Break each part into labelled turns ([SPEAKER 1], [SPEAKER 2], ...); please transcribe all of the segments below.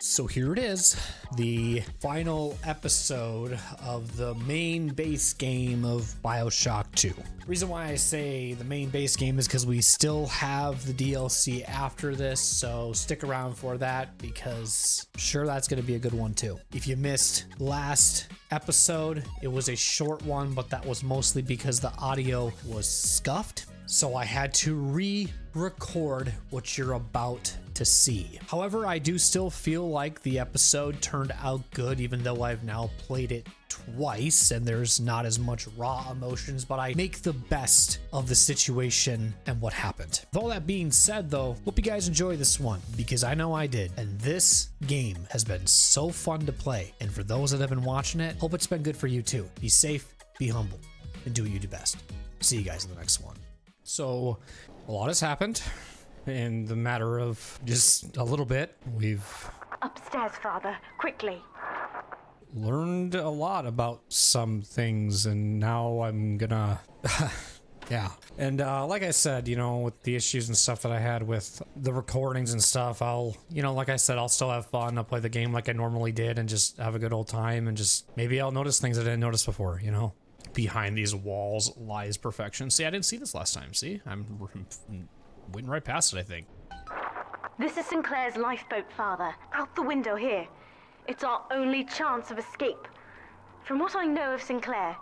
[SPEAKER 1] So here it is, the final episode of the main base game of Bioshock 2. Reason why I say the main base game is because we still have the DLC after this, so stick around for that because sure that's going to be a good one too. If you missed last episode, it was a short one, but that was mostly because the audio was scuffed. So I had to re-record what you're about to see. However, I do still feel like the episode turned out good, even though I've now played it twice and there's not as much raw emotions, but I make the best of the situation and what happened. With all that being said though, hope you guys enjoy this one because I know I did. And this game has been so fun to play. And for those that have been watching it, hope it's been good for you too. Be safe, be humble, and do what you do best. See you guys in the next one. So a lot has happened in the matter of just a little bit. We've
[SPEAKER 2] upstairs, Father, quickly.
[SPEAKER 1] Learned a lot about some things, and now I'm gonna yeah. And like I said, you know, with the issues and stuff that I had with the recordings and stuff, I'll, you know, like I said, I'll still have fun. I'll play the game like I normally did and just have a good old time, and just maybe I'll notice things I didn't notice before, you know. Behind these walls lies perfection. See, I didn't see this last time. See, I'm went right past it, I think.
[SPEAKER 2] This is Sinclair's lifeboat, Father. Out the window here. It's our only chance of escape. From what I know of Sinclair,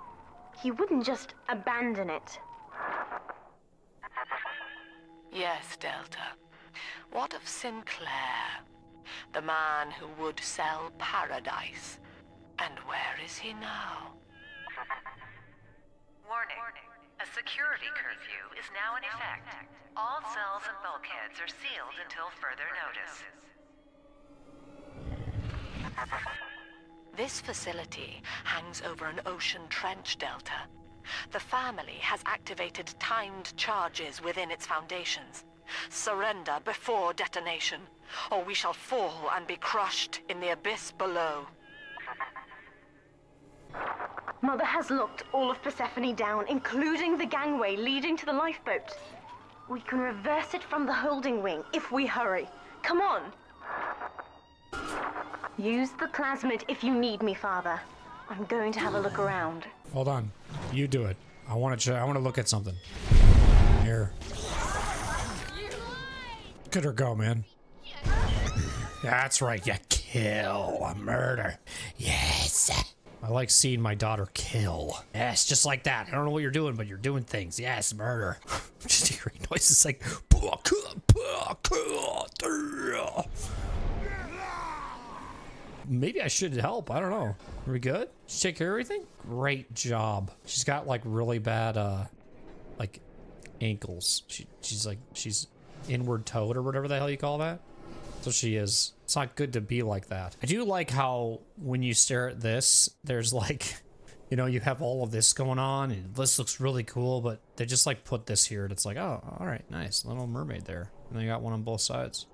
[SPEAKER 2] he wouldn't just abandon it.
[SPEAKER 3] Yes, Delta. What of Sinclair? The man who would sell paradise. And where is he now?
[SPEAKER 4] Warning. A security curfew is now in effect. All cells and bulkheads are sealed until further notice.
[SPEAKER 3] This facility hangs over an ocean trench, Delta. The family has activated timed charges within its foundations. Surrender before detonation, or we shall fall and be crushed in the abyss below.
[SPEAKER 2] Mother has locked all of Persephone down, including the gangway leading to the lifeboat. We can reverse it from the holding wing if we hurry. Come on! Use the plasmid if you need me, Father. I'm going to have a look around.
[SPEAKER 1] Hold on. You do it. I want to look at something. Here. Look at her go, man. That's right. Yeah, kill. A murder. Yes. I like seeing my daughter kill. Yes, just like that. I don't know what you're doing, but you're doing things. Yes, murder. Just hearing noises like... Maybe I should help. I don't know. Are we good? Did you take care of everything? Great job. She's got like really bad, like ankles. She's inward toed or whatever the hell you call that. So she is. It's not good to be like that. I do like how when you stare at this, there's like, you know, you have all of this going on and this looks really cool, but they just like put this here and it's like, oh, all right, nice. Little mermaid there. And they got one on both sides.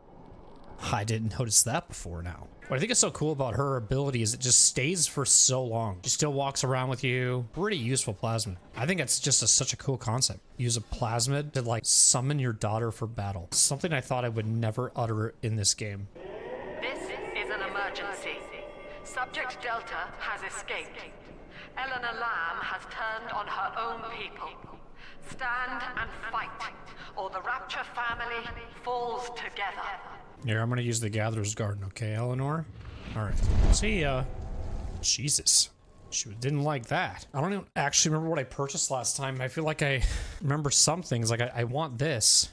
[SPEAKER 1] I didn't notice that before now. What I think is so cool about her ability is it just stays for so long. She still walks around with you. Pretty useful plasmid. I think it's just such a cool concept. Use a plasmid to like summon your daughter for battle. Something I thought I would never utter in this game.
[SPEAKER 4] This is an emergency. Subject Delta has escaped. Eleanor Lamb has turned on her own people. Stand and fight, or the Rapture family falls together.
[SPEAKER 1] Here, I'm gonna use the Gatherer's Garden, okay, Eleanor? Alright. See ya. Jesus. She didn't like that. I don't even actually remember what I purchased last time. I feel like I remember some things. Like, I want this.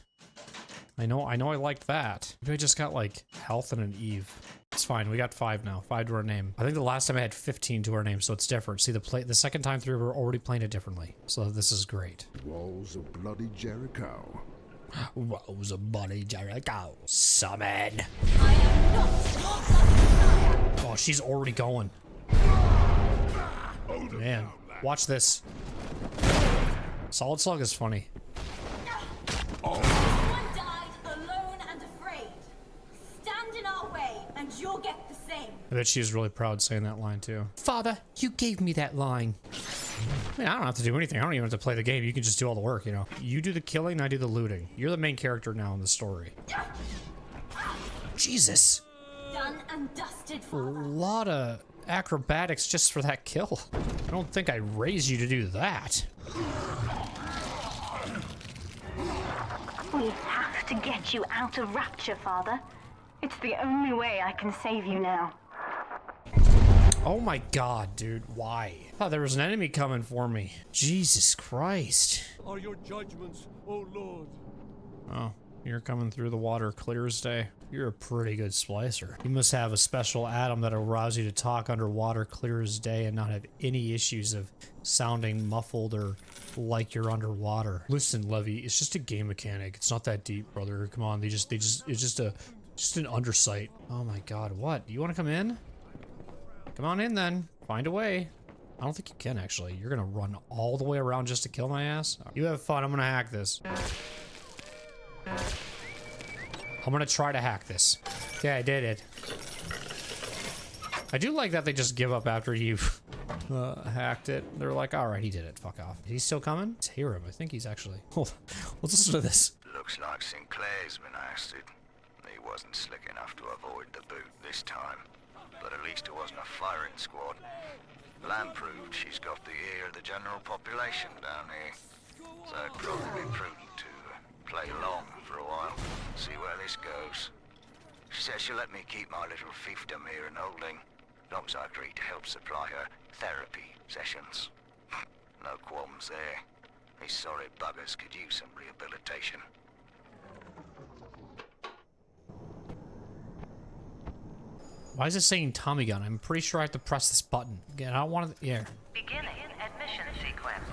[SPEAKER 1] I know I liked that. Maybe I just got, like, health and an Eve. It's fine. We got 5 now. 5 to our name. I think the last time I had 15 to our name, so it's different. See, the second time through, we're already playing it differently. So this is great.
[SPEAKER 5] Walls of bloody Jericho.
[SPEAKER 1] Rose of Bloody Jericho. Summon. Oh, she's already going. Man, watch this. Solid Slug is funny.
[SPEAKER 6] One died alone and afraid. Stand in our way, and you'll get the same.
[SPEAKER 1] I bet she's really proud saying that line too. Father, you gave me that line. I mean, I don't have to do anything. I don't even have to play the game. You can just do all the work, you know. You do the killing, I do the looting. You're the main character now in the story. Jesus.
[SPEAKER 6] Done and dusted,
[SPEAKER 1] A
[SPEAKER 6] Father.
[SPEAKER 1] lot of acrobatics just for that kill. I don't think I raised you to do that.
[SPEAKER 2] We have to get you out of Rapture, Father. It's the only way I can save you now.
[SPEAKER 1] Oh my god, dude, why? I thought there was an enemy coming for me. Jesus Christ.
[SPEAKER 7] Are your judgments, O Lord?
[SPEAKER 1] Oh, you're coming through the water clear as day. You're a pretty good splicer. You must have a special atom that allows you to talk underwater clear as day and not have any issues of sounding muffled or like you're underwater. Listen, Levy, it's just a game mechanic. It's not that deep, brother. Come on, it's just an undersight. Oh my god, what? You want to come in? Come on in then. Find a way. I don't think you can actually. You're gonna run all the way around just to kill my ass? You have fun. I'm gonna hack this. I'm gonna try to hack this. Okay, I did it. I do like that they just give up after you've hacked it. They're like, alright, he did it. Fuck off. Is he still coming? Let's hear him. I think he's actually... Hold on. Let's listen to this.
[SPEAKER 8] Looks like Sinclair's been ousted. He wasn't slick enough to avoid the boot this time. But at least it wasn't a firing squad. Lamb proved she's got the ear of the general population down here. So it'd probably be prudent to play along for a while, see where this goes. She says she'll let me keep my little fiefdom here in holding, as long as I agree to help supply her therapy sessions. No qualms there. These sorry buggers could use some rehabilitation.
[SPEAKER 1] Why is it saying Tommy gun? I'm pretty sure I have to press this button. Again, I don't want to... Yeah.
[SPEAKER 3] Beginning admission sequence.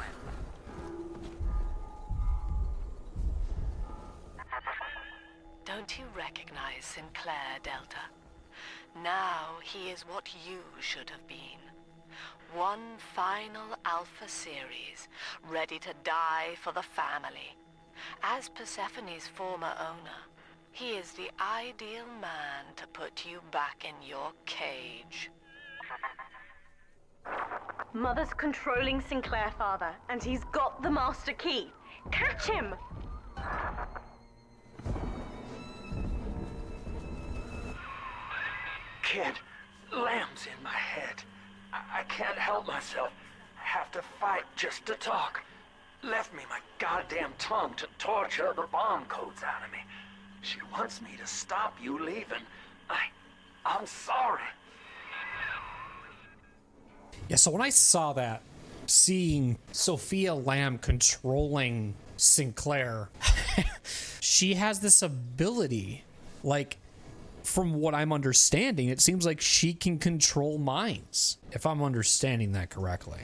[SPEAKER 3] Don't you recognize Sinclair, Delta? Now he is what you should have been. One final Alpha series, ready to die for the family. As Persephone's former owner, he is the ideal man to put you back in your cage.
[SPEAKER 2] Mother's controlling Sinclair, Father, and he's got the master key. Catch him!
[SPEAKER 9] Kid, Lamb's in my head. I can't help myself. I have to fight just to talk. Left me my goddamn tongue to torture the bomb codes out of me. She wants me to stop you leaving. I'm sorry.
[SPEAKER 1] Yeah, so when I saw that, seeing Sophia Lamb controlling Sinclair, she has this ability, like, from what I'm understanding, it seems like she can control minds, if I'm understanding that correctly.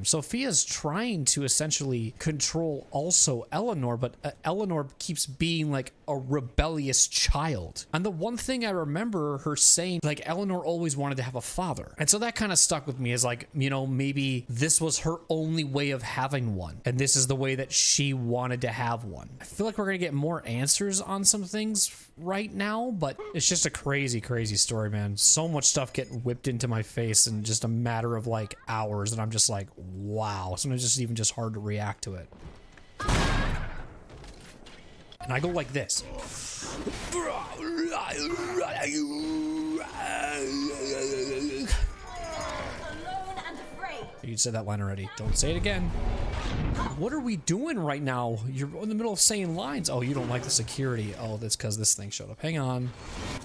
[SPEAKER 1] Sophia's trying to essentially control also Eleanor, but Eleanor keeps being like a rebellious child. And the one thing I remember her saying, like, Eleanor always wanted to have a father. And so that kind of stuck with me as like, you know, maybe this was her only way of having one. And this is the way that she wanted to have one. I feel like we're going to get more answers on some things right now, but it's just a crazy, crazy story, man. So much stuff getting whipped into my face in just a matter of like hours. And I'm just like, wow. Sometimes it's even just hard to react to it. And I go like this.
[SPEAKER 6] Alone and afraid.
[SPEAKER 1] You said that line already. Don't say it again. What are we doing right now? You're in the middle of saying lines. Oh, you don't like the security. Oh, that's because this thing showed up. Hang on.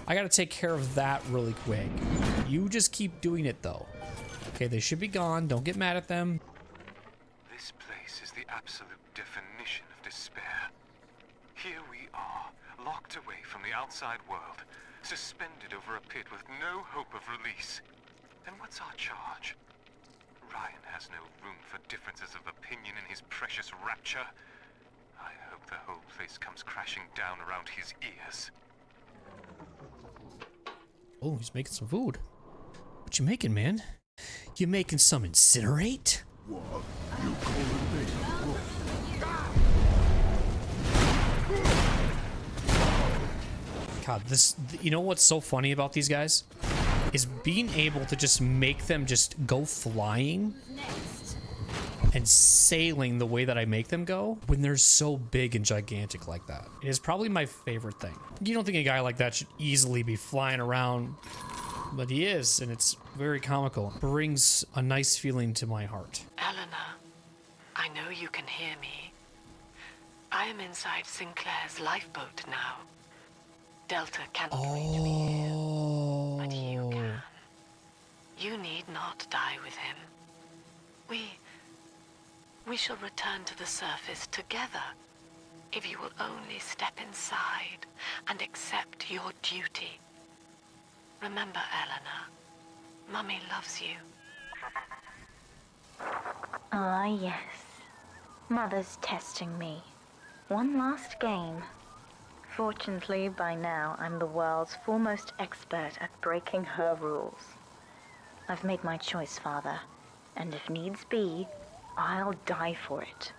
[SPEAKER 1] I gotta take care of that really quick. You just keep doing it though. Okay, they should be gone. Don't get mad at them.
[SPEAKER 10] This place is the absolute definition of despair. Here we are, locked away from the outside world, suspended over a pit with no hope of release. And what's our charge? Ryan has no room for differences of opinion in his precious rapture. I hope the whole place comes crashing down around his ears.
[SPEAKER 1] Oh, he's making some food. What you making, man? You making some incinerate?
[SPEAKER 5] What? You calling me?
[SPEAKER 1] God, this, you know what's so funny about these guys? Is being able to just make them just go flying
[SPEAKER 6] Next.
[SPEAKER 1] and sailing the way that I make them go when they're so big and gigantic like that. It is probably my favorite thing. You don't think a guy like that should easily be flying around but he is, and it's very comical. Brings a nice feeling to my heart.
[SPEAKER 3] Eleanor, I know you can hear me. I am inside Sinclair's lifeboat now. Delta cannot reach me here, but you can. You need not die with him. We shall return to the surface together, if you will only step inside and accept your duty. Remember, Eleanor, Mummy loves you.
[SPEAKER 2] Ah, yes. Mother's testing me. One last game. Fortunately, by now, I'm the world's foremost expert at breaking her rules. I've made my choice, Father, and if needs be, I'll die for it.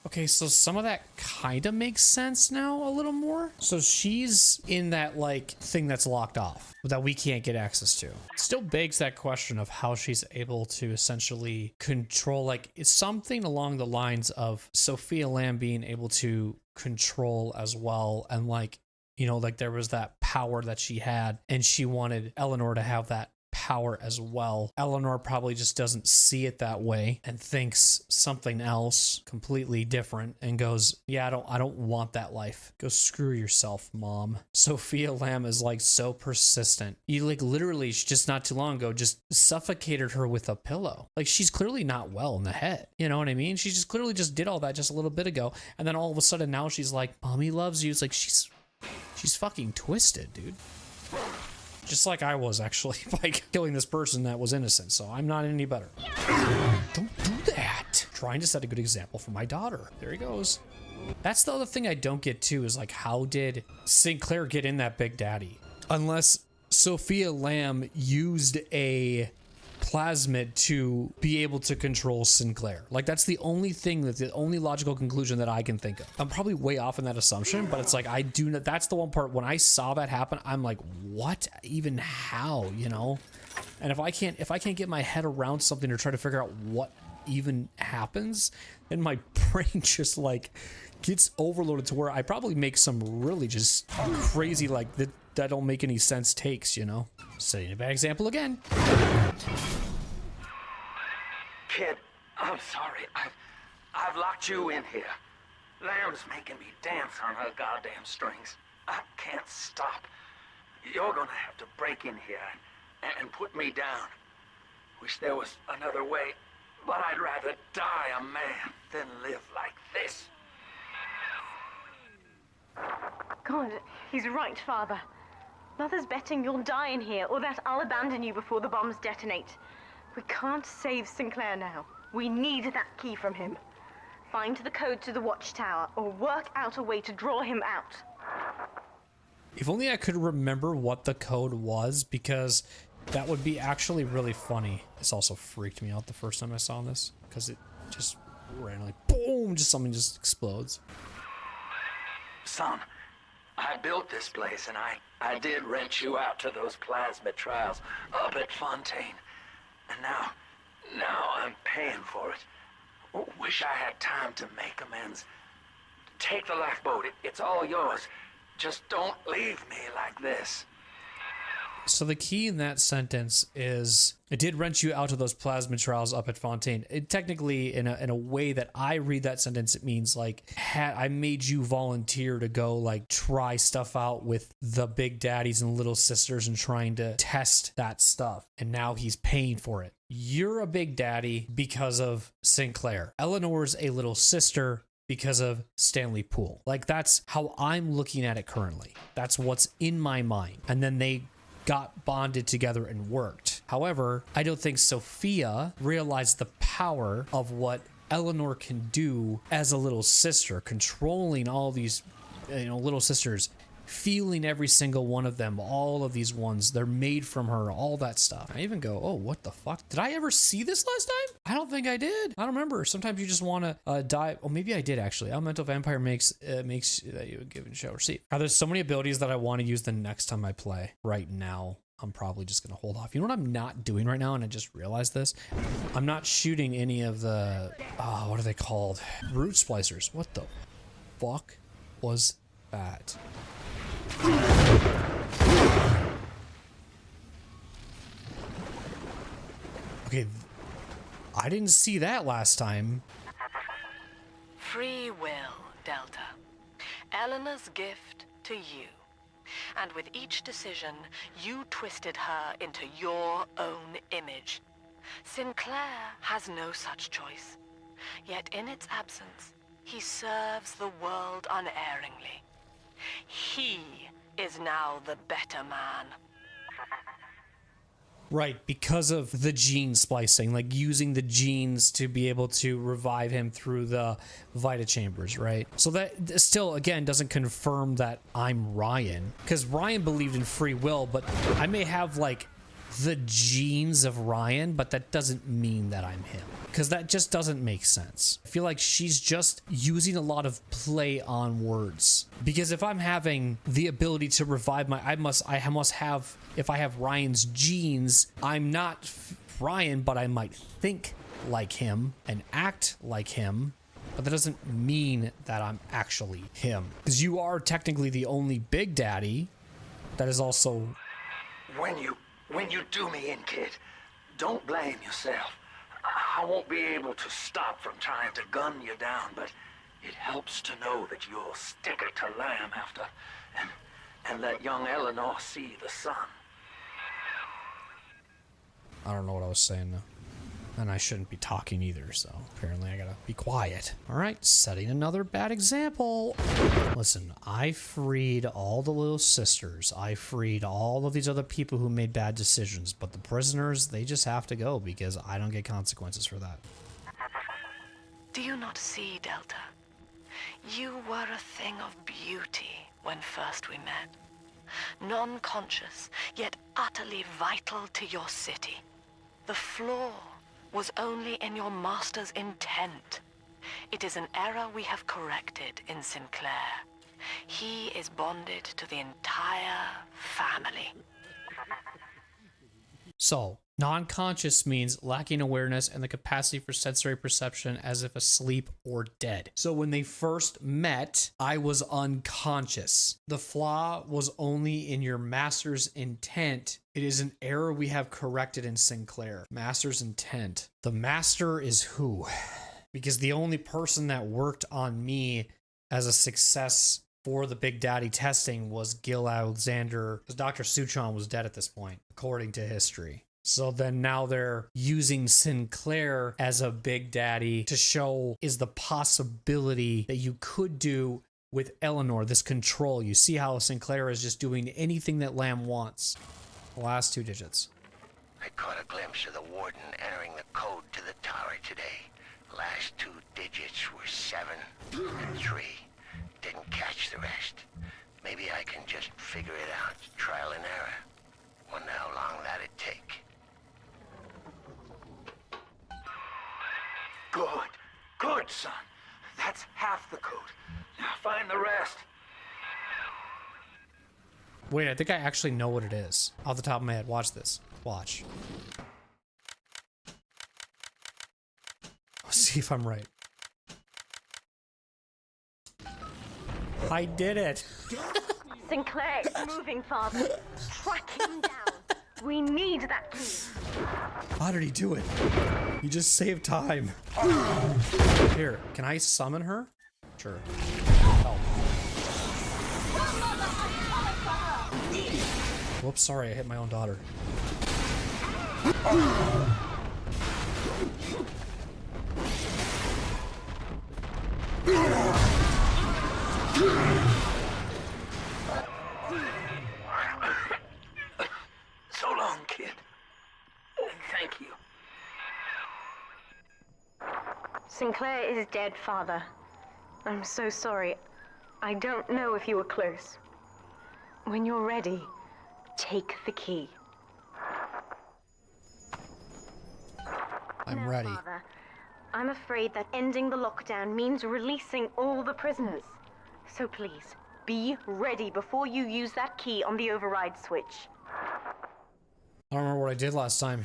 [SPEAKER 1] Okay, so some of that kind of makes sense now a little more. So she's in that, like, thing that's locked off that we can't get access to. Still begs that question of how she's able to essentially control, like, it's something along the lines of Sophia Lamb being able to control as well. And, like, you know, like there was that power that she had and she wanted Eleanor to have that power as well. Eleanor probably just doesn't see it that way and thinks something else completely different and goes, yeah, I don't want that life. Go screw yourself, Mom. Sophia Lamb is like so persistent. You like literally just not too long ago just suffocated her with a pillow. Like she's clearly not well in the head. You know what I mean? She just clearly just did all that just a little bit ago. And then all of a sudden now she's like, Mommy loves you. It's like she's fucking twisted, dude. Just like I was, actually, by killing this person that was innocent, so I'm not any better. Don't do that. Trying to set a good example for my daughter. There he goes. That's the other thing I don't get, too, is like, how did Sinclair get in that Big Daddy? Unless Sophia Lamb used a plasmid to be able to control Sinclair. Like, that's the only thing, the only logical conclusion that I can think of. I'm probably way off in that assumption, but it's like, I do not, that's the one part when I saw that happen, I'm like, what? Even how, you know? And if I can't get my head around something or try to figure out what even happens, then my brain just like gets overloaded to where I probably make some really just crazy, like that don't make any sense takes, you know? Setting a bad example again.
[SPEAKER 9] Kid, I'm sorry. I've locked you in here. Lamb's making me dance on her goddamn strings. I can't stop. You're gonna have to break in here and put me down. Wish there was another way, but I'd rather die a man than live like this.
[SPEAKER 2] God, he's right, Father. Mother's betting you'll die in here, or that I'll abandon you before the bombs detonate. We can't save Sinclair now. We need that key from him. Find the code to the watchtower, or work out a way to draw him out.
[SPEAKER 1] If only I could remember what the code was, because that would be actually really funny. This also freaked me out the first time I saw this, because it just randomly, boom, just something just explodes.
[SPEAKER 9] Son, I built this place, and I did rent you out to those plasmid trials up at Fontaine. And now I'm paying for it. Wish I had time to make amends. Take the lifeboat. It's all yours. Just don't leave me like this.
[SPEAKER 1] So the key in that sentence is, it did rent you out to those plasma trials up at Fontaine. It technically, in a way that I read that sentence, it means like, I made you volunteer to go like try stuff out with the big daddies and little sisters and trying to test that stuff. And now he's paying for it. You're a big daddy because of Sinclair. Eleanor's a little sister because of Stanley Poole. Like, that's how I'm looking at it currently. That's what's in my mind. And then they got bonded together and worked. However, I don't think Sophia realized the power of what Eleanor can do as a little sister, controlling all these, little sisters, feeling every single one of them, all of these ones, they're made from her, all that stuff. I even go, oh, what the fuck? Did I ever see this last time? I don't think I did. I don't remember. Sometimes you just want to die. Oh, maybe I did actually. Elemental Vampire makes that you would give it a show or see. There's so many abilities that I want to use the next time I play. Right now, I'm probably just going to hold off. You know what I'm not doing right now? And I just realized this. I'm not shooting any of the, what are they called? Root splicers. What the fuck was that? Okay, I didn't see that last time.
[SPEAKER 3] Free will, Delta. Eleanor's gift to you. And with each decision, you twisted her into your own image. Sinclair has no such choice. Yet in its absence, he serves the world unerringly. He is now the better man.
[SPEAKER 1] Right, because of the gene splicing, like using the genes to be able to revive him through the Vita chambers, right? So that still, again, doesn't confirm that I'm Ryan. Because Ryan believed in free will, but I may have, like, the genes of Ryan, but that doesn't mean that I'm him. Because that just doesn't make sense. I feel like she's just using a lot of play on words. Because if I'm having the ability to revive I must have, if I have Ryan's genes, I'm not Ryan, but I might think like him and act like him. But that doesn't mean that I'm actually him. Because you are technically the only Big Daddy that is also...
[SPEAKER 9] When you do me in, kid, don't blame yourself. I won't be able to stop from trying to gun you down, but it helps to know that you'll stick it to Lamb after, and let young Eleanor see the sun.
[SPEAKER 1] I don't know what I was saying now. And I shouldn't be talking either, so apparently I gotta be quiet. All right, setting another bad example. Listen, I freed all the little sisters. I freed all of these other people who made bad decisions, but the prisoners, they just have to go because I don't get consequences for that.
[SPEAKER 3] Do you not see, Delta? You were a thing of beauty when first we met. Non-conscious, yet utterly vital to your city. The flaw was only in your master's intent. It is an error we have corrected in Sinclair. He is bonded to the entire family.
[SPEAKER 1] So, non-conscious means lacking awareness and the capacity for sensory perception as if asleep or dead. So when they first met, I was unconscious. The flaw was only in your master's intent. It is an error we have corrected in Sinclair. Master's intent. The master is who? Because the only person that worked on me as a success for the Big Daddy testing was Gil Alexander, because Dr. Suchon was dead at this point, according to history. So then now they're using Sinclair as a Big Daddy to show is the possibility that you could do with Eleanor, this control. You see how Sinclair is just doing anything that Lamb wants. The last two digits.
[SPEAKER 8] I caught a glimpse of the warden entering the code to the tower today. Last two digits were 7 and 3. Didn't catch the rest. Maybe I can just figure it out. Trial and error. Wonder how long that'd take.
[SPEAKER 9] Good, son. That's half the code. Now find the rest.
[SPEAKER 1] Wait, I think I actually know what it is. Off the top of my head. Watch this. Watch. Let's see if I'm right. I did it.
[SPEAKER 2] Sinclair is moving, Father. Track him down. We need that key.
[SPEAKER 1] How did he do it? He just saved time. Here, can I summon her? Sure. Oh. Whoops, sorry, I hit my own daughter.
[SPEAKER 9] So long, kid. Thank you.
[SPEAKER 2] Sinclair is dead, Father. I'm so sorry. I don't know if you were close. When you're ready, take the key.
[SPEAKER 1] I'm
[SPEAKER 2] Now,
[SPEAKER 1] ready.
[SPEAKER 2] Father, I'm afraid that ending the lockdown means releasing all the prisoners. So please, be ready before you use that key on the override switch.
[SPEAKER 1] I don't remember what I did last time.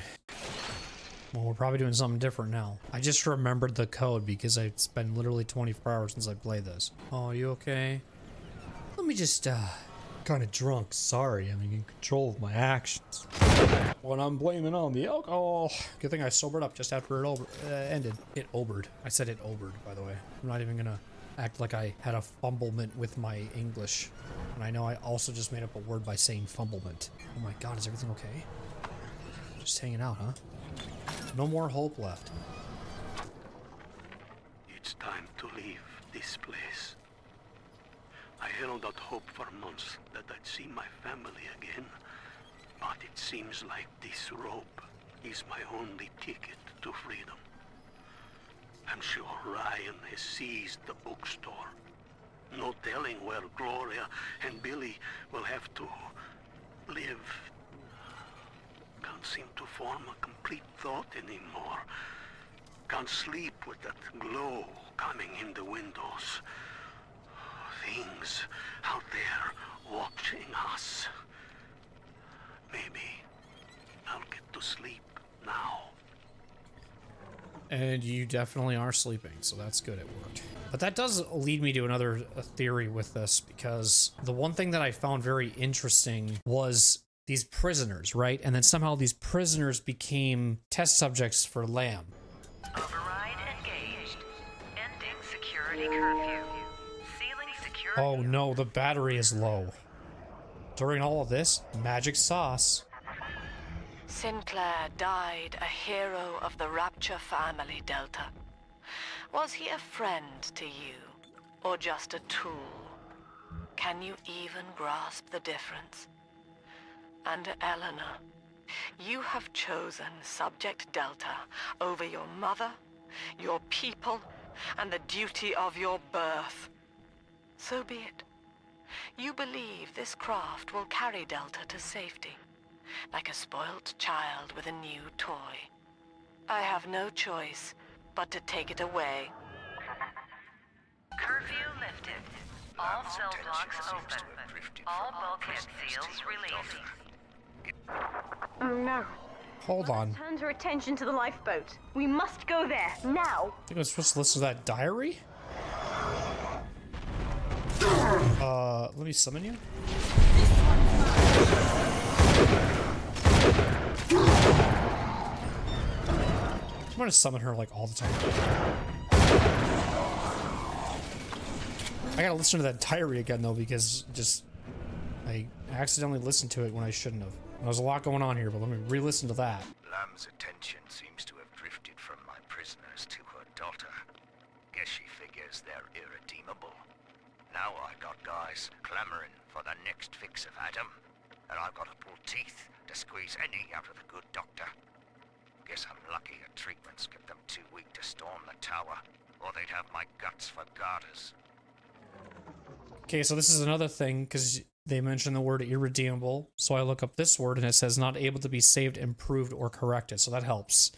[SPEAKER 1] Well, we're probably doing something different now. I just remembered the code because it's been literally 24 hours since I played this. Oh, are you okay? Let me just Kind of drunk, sorry. I'm in control of my actions. When I'm blaming on the alcohol. Good thing I sobered up just after it ended. It obered. I said it obered, by the way. I'm not even gonna act like I had a fumblement with my English. And I know I also just made up a word by saying fumblement. Oh my god, is everything okay? Just hanging out, huh? No more hope left.
[SPEAKER 5] It's time to leave this place. I held out hope for months that I'd see my family again, but it seems like this rope is my only ticket to freedom. I'm sure Ryan has seized the bookstore. No telling where Gloria and Billy will have to live. Can't seem to form a complete thought anymore. Can't sleep with that glow coming in the windows. Things out there watching us. Maybe I'll get to sleep now.
[SPEAKER 1] And you definitely are sleeping, so that's good, it worked. But that does lead me to another theory with this, because the one thing that I found very interesting was these prisoners, right? And then somehow these prisoners became test subjects for Lamb.
[SPEAKER 3] Override engaged. Ending security curfew. Sealing security.
[SPEAKER 1] Oh no, the battery is low. During all of this, magic sauce.
[SPEAKER 3] Sinclair died a hero of the Rapture family, Delta. Was he a friend to you, or just a tool? Can you even grasp the difference? And Eleanor, you have chosen Subject Delta over your mother, your people, and the duty of your birth. So be it. You believe this craft will carry Delta to safety, like a spoilt child with a new toy. I have no choice but to take it away. Curfew lifted. All cell blocks open. All bulkhead seals released.
[SPEAKER 2] Oh no.
[SPEAKER 1] Hold on.
[SPEAKER 2] Turn her attention to the lifeboat. We must go there, now!
[SPEAKER 1] I think I'm supposed to listen to that diary? Let me summon you? I'm gonna summon her like all the time. I gotta listen to that diary again though, because just I accidentally listened to it when I shouldn't have. There's a lot going on here, but let me re-listen to that.
[SPEAKER 8] Lamb's attention seems to have drifted from my prisoners to her daughter. Guess she figures they're irredeemable. Now I got guys clamoring for the next fix of Adam, and I've got to pull teeth to squeeze any out of the good doctor. Guess I'm lucky her treatments kept them too weak to storm the tower, or they'd have my guts for garters.
[SPEAKER 1] Okay, so this is another thing, because they mention the word irredeemable, so I look up this word and it says not able to be saved, improved, or corrected, so that helps.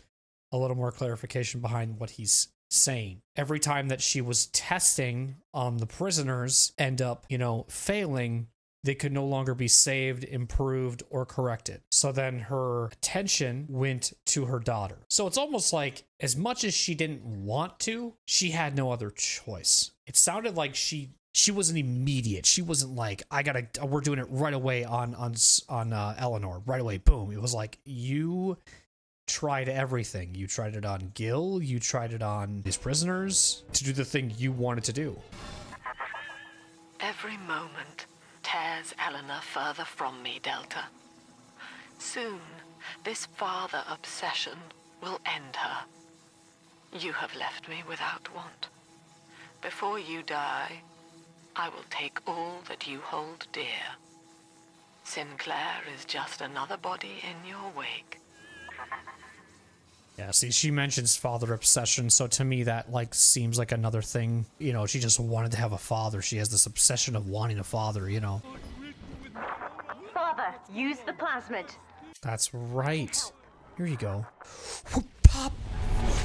[SPEAKER 1] A little more clarification behind what he's saying. Every time that she was testing on the prisoners end up, failing, they could no longer be saved, improved, or corrected. So then her attention went to her daughter. So it's almost like as much as she didn't want to, she had no other choice. It sounded like she wasn't immediate. She wasn't like, we're doing it right away on Eleanor, right away, boom. It was like, you tried everything. You tried it on Gil, you tried it on these prisoners to do the thing you wanted to do.
[SPEAKER 3] Every moment tears Eleanor further from me, Delta. Soon, this father obsession will end her. You have left me without want. Before you die, I will take all that you hold dear. Sinclair is just another body in your wake.
[SPEAKER 1] Yeah, see, she mentions father obsession, so to me that seems like another thing. She just wanted to have a father. She has this obsession of wanting a father,
[SPEAKER 2] Father, use the plasmid.
[SPEAKER 1] That's right. Here you go. Whoop, pop.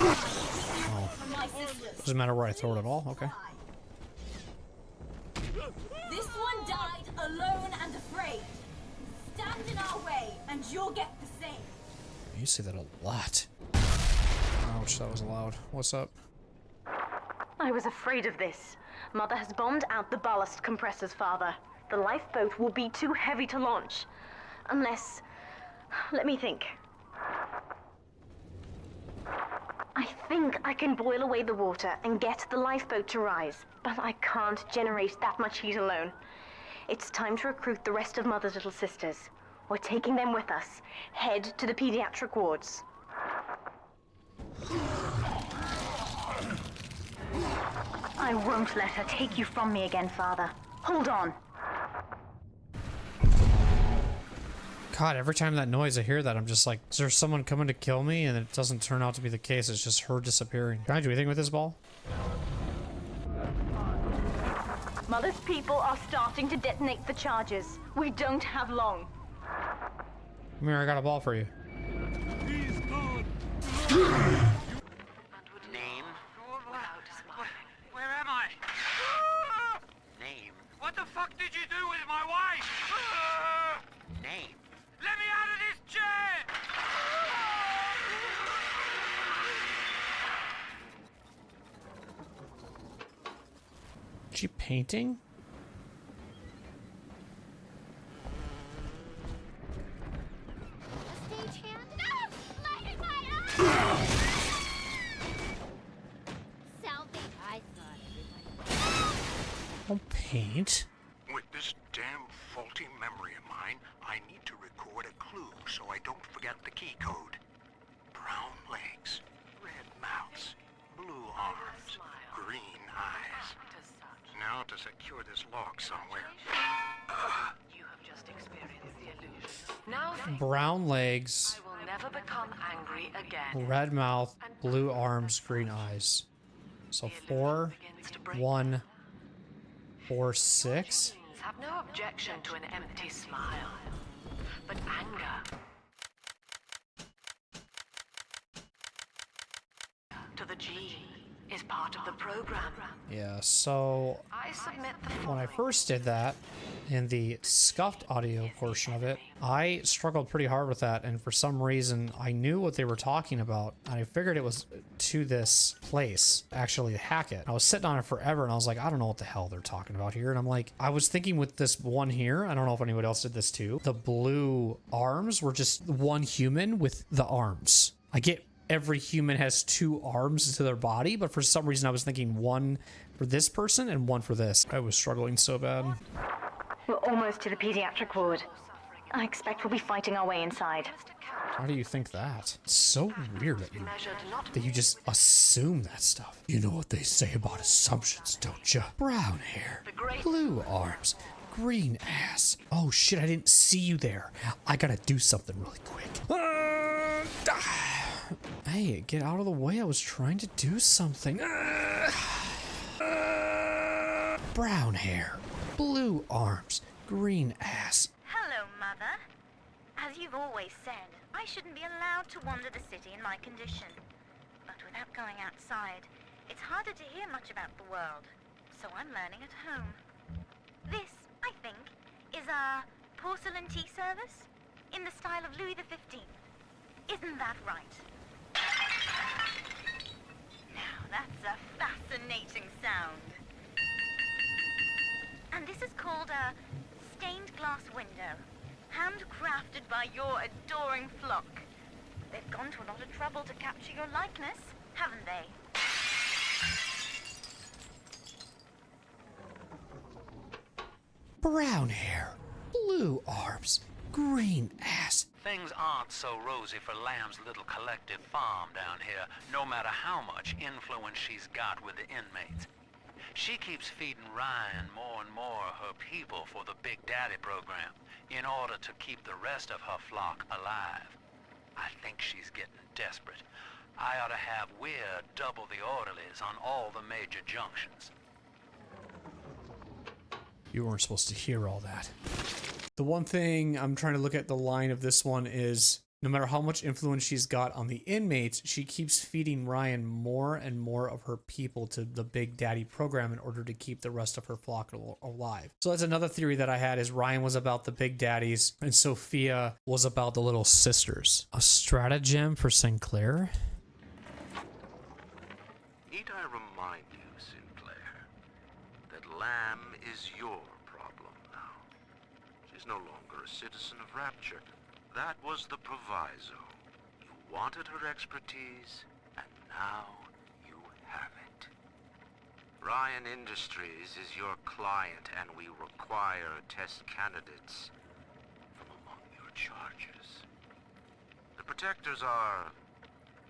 [SPEAKER 1] Oh. Doesn't matter where I throw it at all. Okay.
[SPEAKER 6] This one died alone and afraid. Stand in our way, and you'll get the same.
[SPEAKER 1] You say that a lot. Ouch, that was loud. What's up?
[SPEAKER 2] I was afraid of this. Mother has bombed out the ballast compressors, Father. The lifeboat will be too heavy to launch. Unless... let me think. I think I can boil away the water and get the lifeboat to rise, but I can't generate that much heat alone. It's time to recruit the rest of Mother's little sisters. We're taking them with us. Head to the pediatric wards. I won't let her take you from me again, Father. Hold on.
[SPEAKER 1] God, every time that noise I hear that, I'm just like, is there someone coming to kill me? And it doesn't turn out to be the case. It's just her disappearing. Can I do anything with this ball?
[SPEAKER 2] Mother's people are starting to detonate the charges. We don't have long.
[SPEAKER 1] Come here, I got a ball for you.
[SPEAKER 7] He's gone.
[SPEAKER 11] Name?
[SPEAKER 9] Where am I?
[SPEAKER 11] Name?
[SPEAKER 9] What the fuck did you do with my wife?
[SPEAKER 11] Name?
[SPEAKER 9] Let me out of this chair!
[SPEAKER 1] Is she painting?
[SPEAKER 6] Stagehand? No! Light in my eye! Salvage. I thought everybody.
[SPEAKER 1] Don't paint.
[SPEAKER 8] With this damn faulty memory of mine, I need to record a clue so I don't forget the key code. Brown legs, red mouths, blue arms, green eyes. Now to secure this log somewhere.
[SPEAKER 3] You have just experienced the illusion. Now think,
[SPEAKER 1] Brown legs,
[SPEAKER 3] I will never become angry again.
[SPEAKER 1] red mouth, blue arms, green eyes. So 4, 1, 4, 6.
[SPEAKER 3] Have no objection to an empty smile, but anger to the G is part of the program.
[SPEAKER 1] Yeah, so
[SPEAKER 3] I submit the
[SPEAKER 1] when I
[SPEAKER 3] following.
[SPEAKER 1] first did that in the scuffed audio portion of it, I struggled pretty hard with that, and for some reason I knew what they were talking about, and I figured it was to this place, actually hack it. I was sitting on it forever, and I was like, I don't know what the hell they're talking about here, and I'm like, I was thinking with this one here, I don't know if anybody else did this too, the blue arms were just one human with the arms. I get every human has 2 arms to their body, but for some reason I was thinking one for this person and one for this. I was struggling so bad.
[SPEAKER 2] We're almost to the pediatric ward. I expect we'll be fighting our way inside.
[SPEAKER 1] How do you think that? It's so weird that
[SPEAKER 3] Measured not
[SPEAKER 1] you just assume that stuff. You know what they say about assumptions, don't you? Brown hair, blue arms, green ass. Oh shit, I didn't see you there. I gotta do something really quick. Hey, get out of the way. I was trying to do something. Brown hair, blue arms, green ass.
[SPEAKER 12] Hello, Mother. As you've always said, I shouldn't be allowed to wander the city in my condition. But without going outside, it's harder to hear much about the world, so I'm learning at home. This, I think, is a porcelain tea service in the style of Louis XV. Isn't that right? Now that's a fascinating sound. And this is called a stained glass window, handcrafted by your adoring flock. They've gone to a lot of trouble to capture your likeness, haven't they?
[SPEAKER 1] Brown hair, blue arms, green ass.
[SPEAKER 11] Things aren't so rosy for Lamb's little collective farm down here, no matter how much influence she's got with the inmates. She keeps feeding Ryan more and more of her people for the Big Daddy program, in order to keep the rest of her flock alive. I think she's getting desperate. I ought to have Weir double the orderlies on all the major junctions.
[SPEAKER 1] You weren't supposed to hear all that. The one thing I'm trying to look at the line of this one is, no matter how much influence she's got on the inmates, she keeps feeding Ryan more and more of her people to the Big Daddy program in order to keep the rest of her flock alive. So that's another theory that I had, is Ryan was about the Big Daddies and Sofia was about the little sisters. A stratagem for Sinclair?
[SPEAKER 5] Need I remind you, Sinclair, that Lamb is your problem now?
[SPEAKER 13] no longer a citizen of Rapture. That was the proviso. You wanted her expertise, and now you have it. Ryan Industries is your client, and we require test candidates from among your charges. The protectors are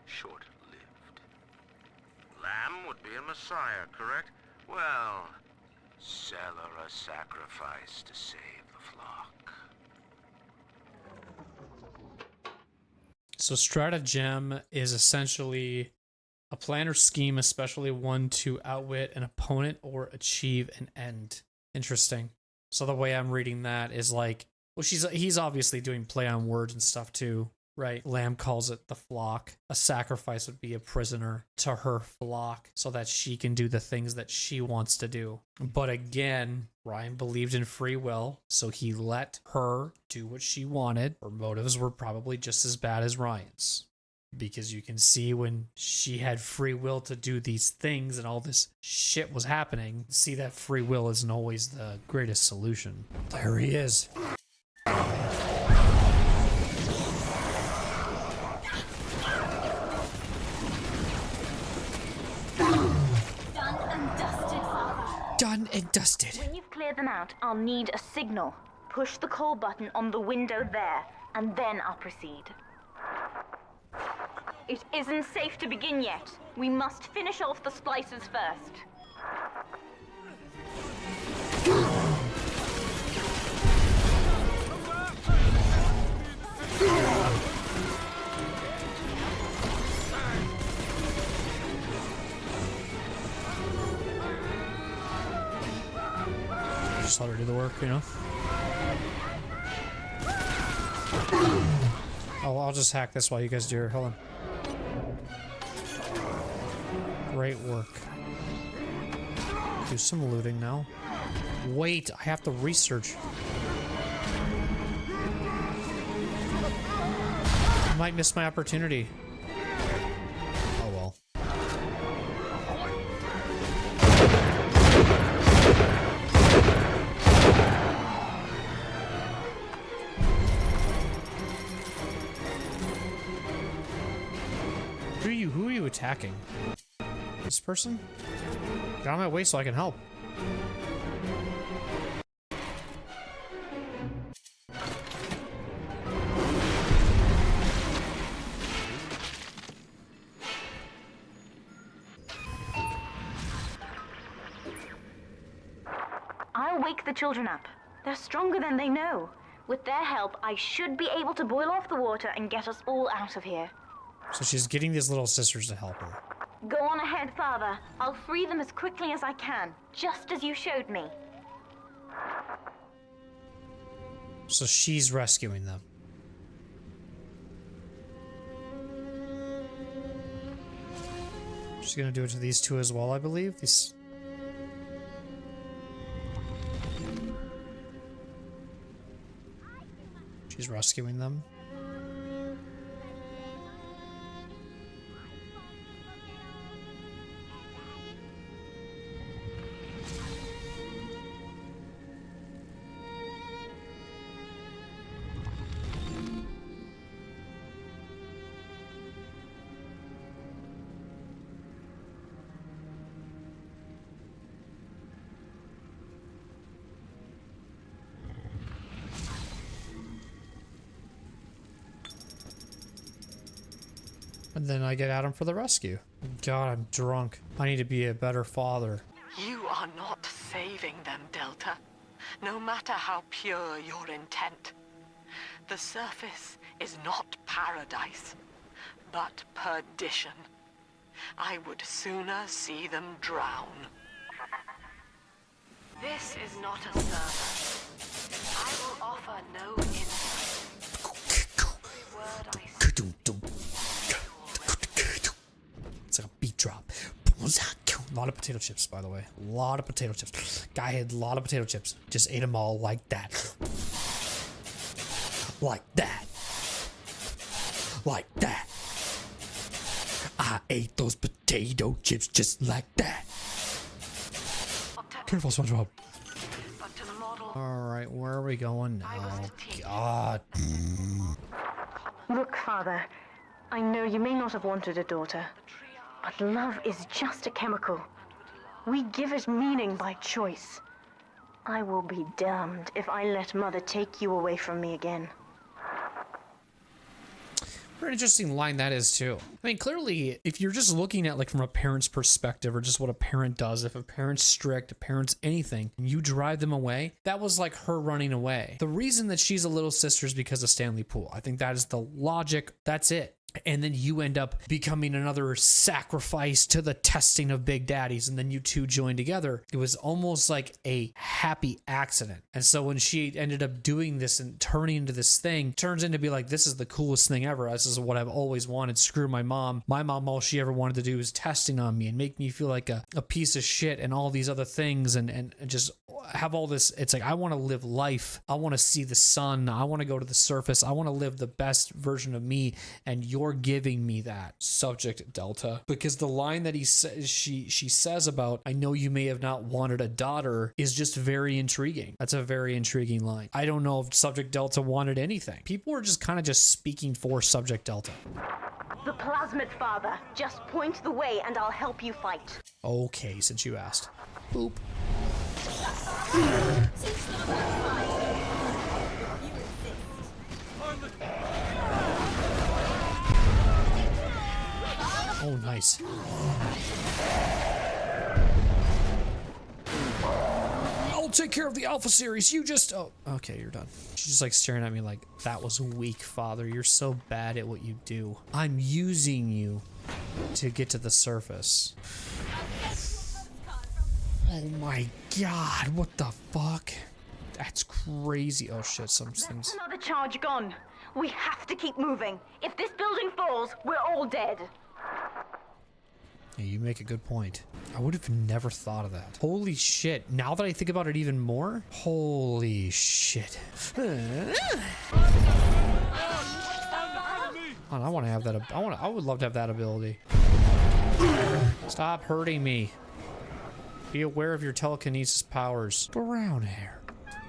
[SPEAKER 13] short-lived. Lamb would be a messiah, correct? Well, sell her a sacrifice to save the flock.
[SPEAKER 1] So stratagem is essentially a plan or scheme, especially one to outwit an opponent or achieve an end. Interesting. So the way I'm reading that is like, well, he's obviously doing play on words and stuff too, right? Lamb calls it the flock. A sacrifice would be a prisoner to her flock so that she can do the things that she wants to do. But again, Ryan believed in free will, so he let her do what she wanted. Her motives were probably just as bad as Ryan's. Because you can see when she had free will to do these things and all this shit was happening, see that free will isn't always the greatest solution. There he is.
[SPEAKER 6] Done and dusted, Father.
[SPEAKER 1] Done and dusted.
[SPEAKER 2] When you've cleared them out, I'll need a signal. Push the call button on the window there, and then I'll proceed. It isn't safe to begin yet. We must finish off the splicers first.
[SPEAKER 1] Just let her do the work, you know? Oh, I'll just hack this while you guys do it. Hold on. Great work. Do some looting now. Wait, I have to research. I might miss my opportunity. Oh well. Who are you attacking? This person? Get out of my way so I can help.
[SPEAKER 2] I'll wake the children up. They're stronger than they know. With their help, I should be able to boil off the water and get us all out of here.
[SPEAKER 1] So she's getting these little sisters to help her.
[SPEAKER 2] Go on ahead, Father. I'll free them as quickly as I can, just as you showed me.
[SPEAKER 1] So she's rescuing them. She's gonna do it to these two as well, I believe. These. She's rescuing them. And then I get Adam for the rescue. God, I'm drunk. I need to be a better father.
[SPEAKER 3] You are not saving them, Delta. No matter how pure your intent. The surface is not paradise, but perdition. I would sooner see them drown. This is not a server. I will offer no insight. Every word I say.
[SPEAKER 1] It's like a beat drop. A lot of potato chips, by the way. A lot of potato chips. Guy had a lot of potato chips. Just ate them all like that. Like that. Like that. I ate those potato chips just like that. Careful, SpongeBob. All right, where are we going now? Oh, God.
[SPEAKER 2] Look, Father, I know you may not have wanted a daughter, but love is just a chemical. We give it meaning by choice. I will be damned if I let Mother take you away from me again.
[SPEAKER 1] Very interesting line that is too. I mean, clearly, if you're just looking at like from a parent's perspective or just what a parent does, if a parent's strict, a parent's anything, and you drive them away, that was like her running away. The reason that she's a little sister is because of Stanley Poole. I think that is the logic. That's it. And then you end up becoming another sacrifice to the testing of Big Daddies, and then you two join together. It was almost like a happy accident. And so when she ended up doing this and turning into this thing, turns into be like, this is the coolest thing ever. This is what I've always wanted. Screw my mom. My mom, all she ever wanted to do was testing on me and make me feel like a piece of shit and all these other things and just have all this. It's like, I want to live life. I want to see the sun. I want to go to the surface. I want to live the best version of me. And you're giving me that. Subject Delta. Because the line that she says about, I know you may have not wanted a daughter, is just very intriguing. That's a very intriguing line. I don't know if Subject Delta wanted anything. People were just kind of just speaking for Subject Delta.
[SPEAKER 2] The plasmid, Father. Just point the way and I'll help you fight.
[SPEAKER 1] Okay, since you asked. Boop. Oh, nice. I'll take care of the Alpha series. You just... Oh, okay, you're done. She's just like staring at me like, that was weak, Father. You're so bad at what you do. I'm using you to get to the surface. Oh my God, what the fuck? That's crazy. Oh shit, some things.
[SPEAKER 2] Another charge gone. We have to keep moving. If this building falls, we're all dead.
[SPEAKER 1] Yeah, you make a good point. I would have never thought of that. Holy shit. Now that I think about it even more, holy shit. I want to have that. I would love to have that ability. Stop hurting me. Be aware of your telekinesis powers. Brown hair,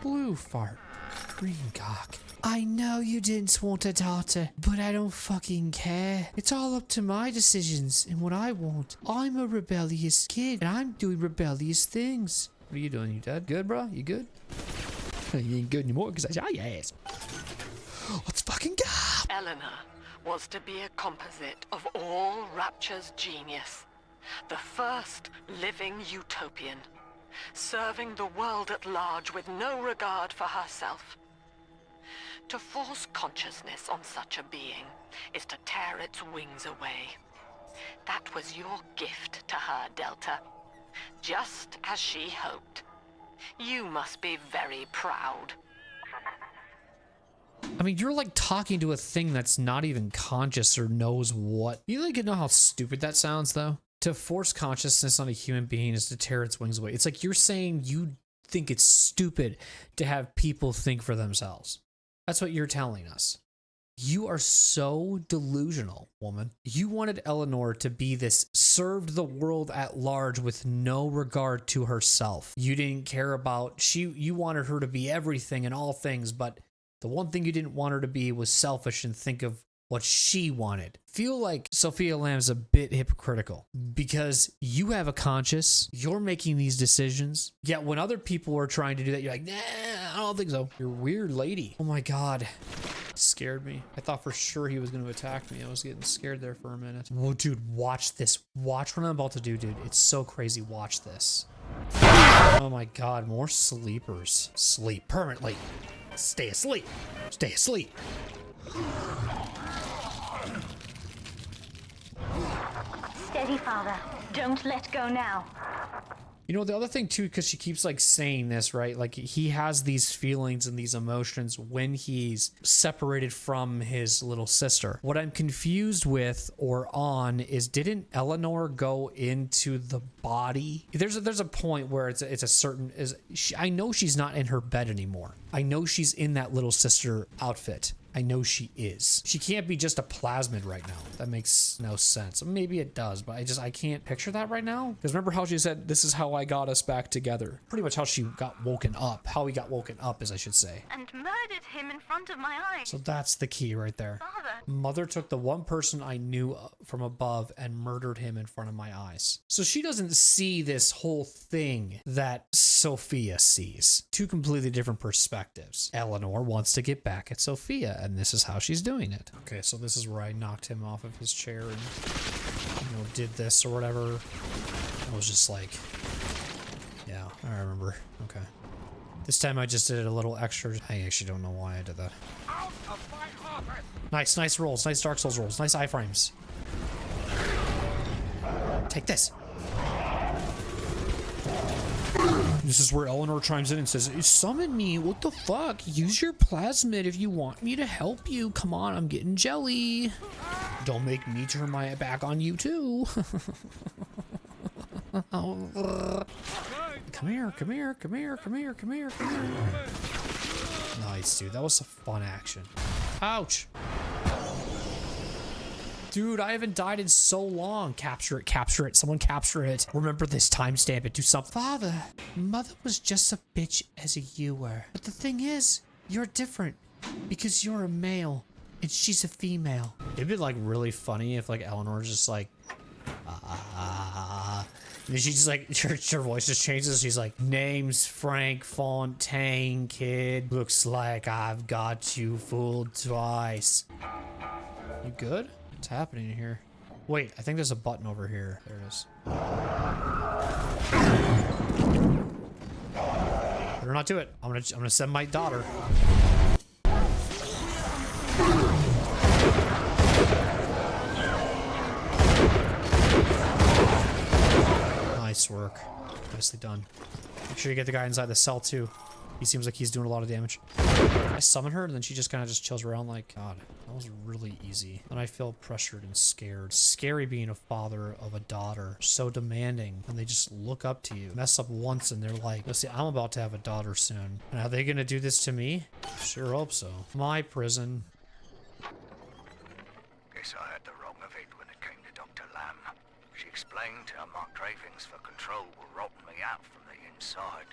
[SPEAKER 1] blue fart, green cock. I know you didn't want a daughter, but I don't fucking care. It's all up to my decisions and what I want. I'm a rebellious kid, and I'm doing rebellious things. What are you doing? You dead? Good, bro? You good? You ain't good anymore because I shot your ass. Let's fucking go!
[SPEAKER 3] Eleanor was to be a composite of all Rapture's genius. The first living utopian, serving the world at large with no regard for herself. To force consciousness on such a being is to tear its wings away. That was your gift to her, Delta. Just as she hoped. You must be very proud.
[SPEAKER 1] I mean, you're like talking to a thing that's not even conscious or knows what. You like know how stupid that sounds, though? To force consciousness on a human being is to tear its wings away. It's like you're saying you think it's stupid to have people think for themselves. That's what you're telling us. You are so delusional, woman. You wanted Eleanor to be this, served the world at large with no regard to herself. You didn't care about, you wanted her to be everything and all things, but the one thing you didn't want her to be was selfish and think of what she wanted. Feel like Sofia Lamb's a bit hypocritical because you have a conscience, you're making these decisions, yet when other people are trying to do that, you're like, nah, I don't think so. You're a weird lady. Oh my God. It scared me. I thought for sure he was going to attack me. I was getting scared there for a minute. Whoa, dude, watch this. Watch what I'm about to do, dude. It's so crazy. Watch this. Oh my God, more sleepers. Sleep permanently. Stay asleep. Stay asleep.
[SPEAKER 2] Steady, Father. Don't let go now.
[SPEAKER 1] You know, the other thing too, because she keeps like saying this, right? Like he has these feelings and these emotions when he's separated from his little sister. What I'm confused with or on is, didn't Eleanor go into the body? There's a point where it's a certain, I know she's not in her bed anymore. I know she's in that little sister outfit. I know she is. She can't be just a plasmid right now. That makes no sense. Maybe it does, but I can't picture that right now. Because remember how she said, this is how I got us back together. Pretty much how she got woken up. How we got woken up, as I should say.
[SPEAKER 12] And murdered him in front of my eyes.
[SPEAKER 1] So that's the key right there.
[SPEAKER 12] Father.
[SPEAKER 1] Mother took the one person I knew from above and murdered him in front of my eyes. So she doesn't see this whole thing that Sofia sees. Two completely different perspectives. Eleanor wants to get back at Sofia, and this is how she's doing it. Okay, so this is where I knocked him off of his chair and, you know, did this or whatever. I was just like, yeah, I remember. Okay. This time I just did a little extra. I actually don't know why I did that. Nice rolls. Nice Dark Souls rolls. Nice iframes. Take this. This is where Eleanor chimes in and says, summon me, what the fuck? Use your plasmid if you want me to help you. Come on, I'm getting jelly. Don't make me turn my back on you too. Come here. Nice, dude. That was a fun action. Ouch. Dude, I haven't died in so long. Capture it. Someone capture it. Remember this, timestamp it, do something. Father, Mother was just a bitch as you were. But the thing is, you're different because you're a male and she's a female. It'd be like really funny if like Eleanor just like, and then she just like, her voice just changes. She's like, name's Frank Fontaine, kid. Looks like I've got you fooled twice. You good? What's happening here? Wait, I think there's a button over here. There it is. Better not do it. I'm gonna send my daughter. Nice work. Nicely done. Make sure you get the guy inside the cell too. He seems like he's doing a lot of damage. I summon her and then she just kind of just chills around like, God, that was really easy. And I feel pressured and scared. Scary being a father of a daughter. So demanding. And they just look up to you. Mess up once and they're like, let's see, I'm about to have a daughter soon. And are they going to do this to me? Sure hope so. My prison.
[SPEAKER 8] Guess I had the wrong of it when it came to Dr. Lamb. She explained how my cravings for control were rotting me out from the inside.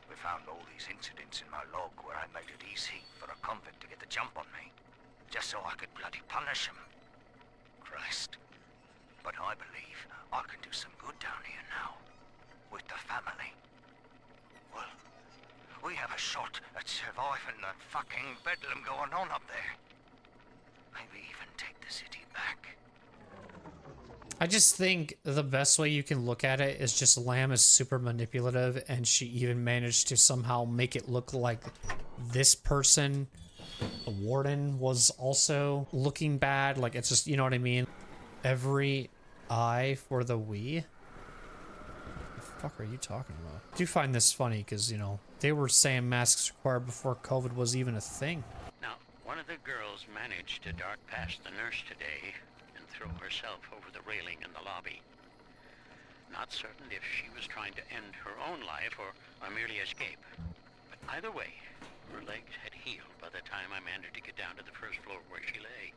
[SPEAKER 8] We found all these incidents in my log where I made it easy for a convict to get the jump on me, just so I could bloody punish him. Christ. But I believe I can do some good down here now, with the family. Well, we have a shot at surviving the fucking bedlam going on up there. Maybe even take the city back.
[SPEAKER 1] I just think the best way you can look at it is just Lamb is super manipulative and she even managed to somehow make it look like this person, the warden, was also looking bad. Like, it's just, you know what I mean? Every eye for the we. What the fuck are you talking about? I do find this funny because, you know, they were saying masks required before COVID was even a thing.
[SPEAKER 11] Now, one of the girls managed to dart past the nurse today and throw herself over the railing in the lobby. Not certain if she was trying to end her own life or merely escape. But either way, her legs had healed by the time I managed to get down to the first floor where she lay.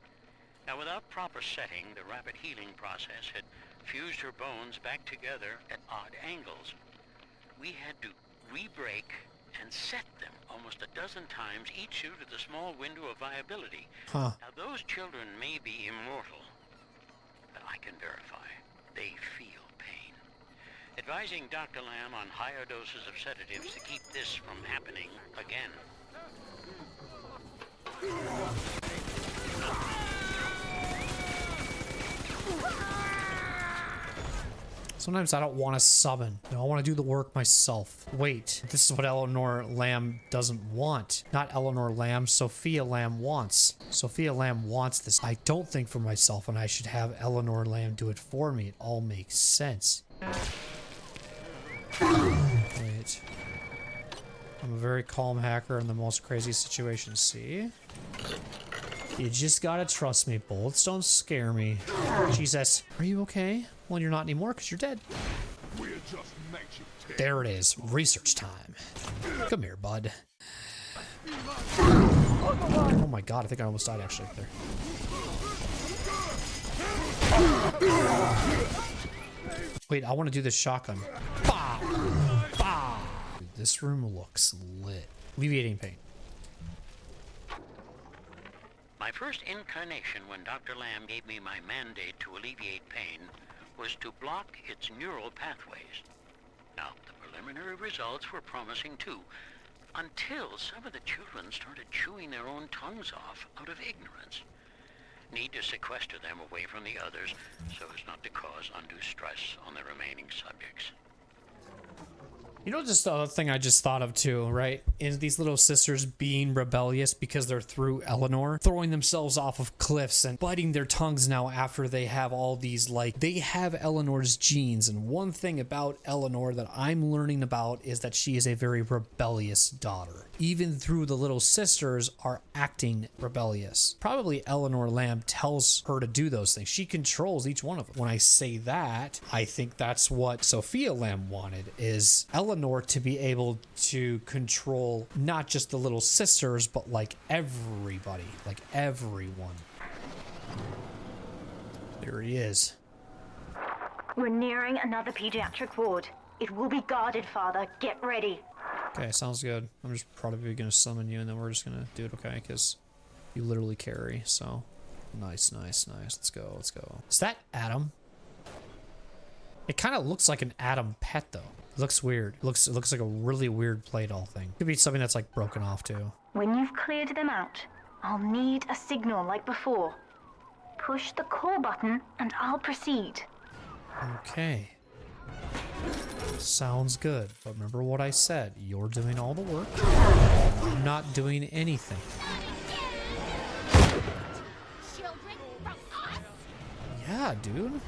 [SPEAKER 11] Now, without proper setting, the rapid healing process had fused her bones back together at odd angles. We had to re-break and set them almost a dozen times, each due to the small window of viability.
[SPEAKER 1] Huh.
[SPEAKER 11] Now, those children may be immortal, but I can verify they feel pain. Advising Dr. Lamb on higher doses of sedatives to keep this from happening again.
[SPEAKER 1] Sometimes I don't want to summon. No, I want to do the work myself. Wait, this is what Eleanor Lamb doesn't want. Not Eleanor Lamb, Sofia Lamb wants. Sofia Lamb wants this. I don't think for myself, and I should have Eleanor Lamb do it for me. It all makes sense. Wait. I'm a very calm hacker in the most crazy situations. See? You just gotta trust me. Bullets don't scare me. Jesus. Are you okay? Well, you're not anymore because you're dead. There it is. Research time. Come here, bud. Oh my god, I think I almost died actually there. Wait, I want to do this shotgun. Bah! Bah! Dude, this room looks lit. Alleviating pain.
[SPEAKER 11] My first incarnation when Dr. Lamb gave me my mandate to alleviate pain was to block its neural pathways. Now, the preliminary results were promising too, until some of the children started chewing their own tongues off out of ignorance. Need to sequester them away from the others so as not to cause undue stress on the remaining subjects.
[SPEAKER 1] You know, just the other thing I just thought of too, right? Is these little sisters being rebellious because they're through Eleanor, throwing themselves off of cliffs and biting their tongues now after they have all these, like, they have Eleanor's genes. And one thing about Eleanor that I'm learning about is that she is a very rebellious daughter. Even through the little sisters are acting rebellious. Probably Eleanor Lamb tells her to do those things. She controls each one of them. When I say that, I think that's what Sofia Lamb wanted, is Eleanor to be able to control not just the little sisters, but like everybody, like everyone. There he is.
[SPEAKER 2] We're nearing another pediatric ward. It will be guarded, Father. Get ready.
[SPEAKER 1] Okay, sounds good. I'm just probably gonna summon you and then we're just gonna do it, okay? Because you literally carry, so. Nice, nice, nice. Let's go, let's go. Is that Adam? It kind of looks like an Adam pet, though. It looks weird. It looks like a really weird play doll thing. Could be something that's like broken off, too.
[SPEAKER 2] When you've cleared them out, I'll need a signal like before. Push the call button and I'll proceed.
[SPEAKER 1] Okay. Sounds good. But remember what I said. You're doing all the work. I'm not doing anything. Yeah, dude.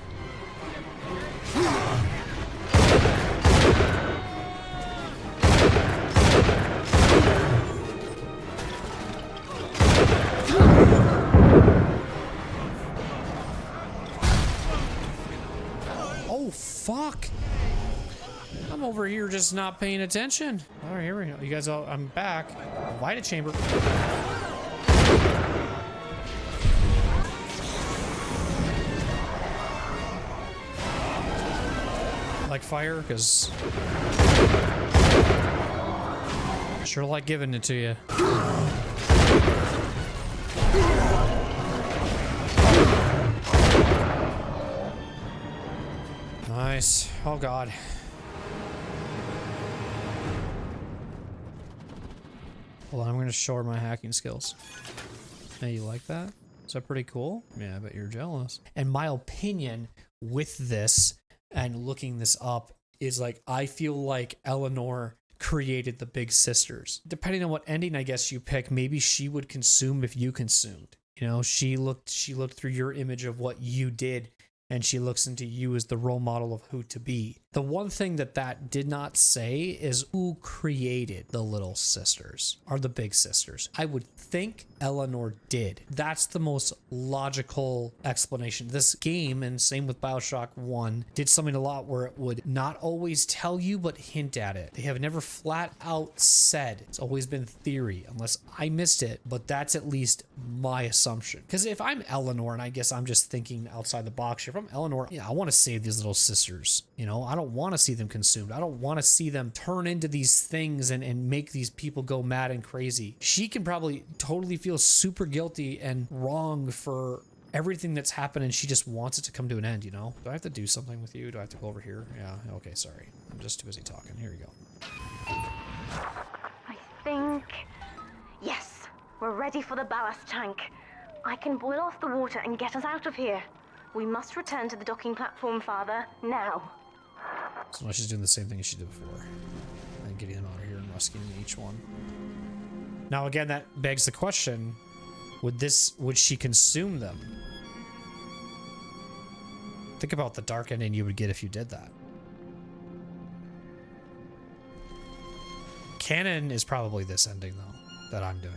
[SPEAKER 1] Oh, fuck. I'm over here just not paying attention. All right, here we go. You guys all, I'm back. Vita chamber. Like fire, because sure like giving it to you. Nice. Oh god. Hold on, I'm gonna show her my hacking skills. Hey, you like that? Is that pretty cool? Yeah, I bet you're jealous. And my opinion with this and looking this up is like, I feel like Eleanor created the big sisters. Depending on what ending I guess you pick, maybe she would consume if you consumed. You know, she looked through your image of what you did, and she looks into you as the role model of who to be. The one thing that did not say is who created the little sisters or the big sisters. I would think Eleanor did. That's the most logical explanation. This game, and same with Bioshock 1, did something a lot where it would not always tell you, but hint at it. They have never flat out said. It's always been theory, unless I missed it, but that's at least my assumption. Because if I'm Eleanor, and I guess I'm just thinking outside the box here, if I'm Eleanor, yeah, I want to save these little sisters. You know, I don't want to see them consumed. I don't want to see them turn into these things and make these people go mad and crazy. She can probably totally feel super guilty and wrong for everything that's happened, and she just wants it to come to an end, you know? Do I have to do something with you? Do I have to go over here? Yeah, okay, sorry. I'm just too busy talking. Here we go.
[SPEAKER 2] I think... Yes, we're ready for the ballast tank. I can boil off the water and get us out of here. We must return to the docking platform, Father, now.
[SPEAKER 1] So now she's doing the same thing as she did before. And getting them out of here and rescuing each one. Now again, that begs the question, would she consume them? Think about the dark ending you would get if you did that. Canon is probably this ending though, that I'm doing.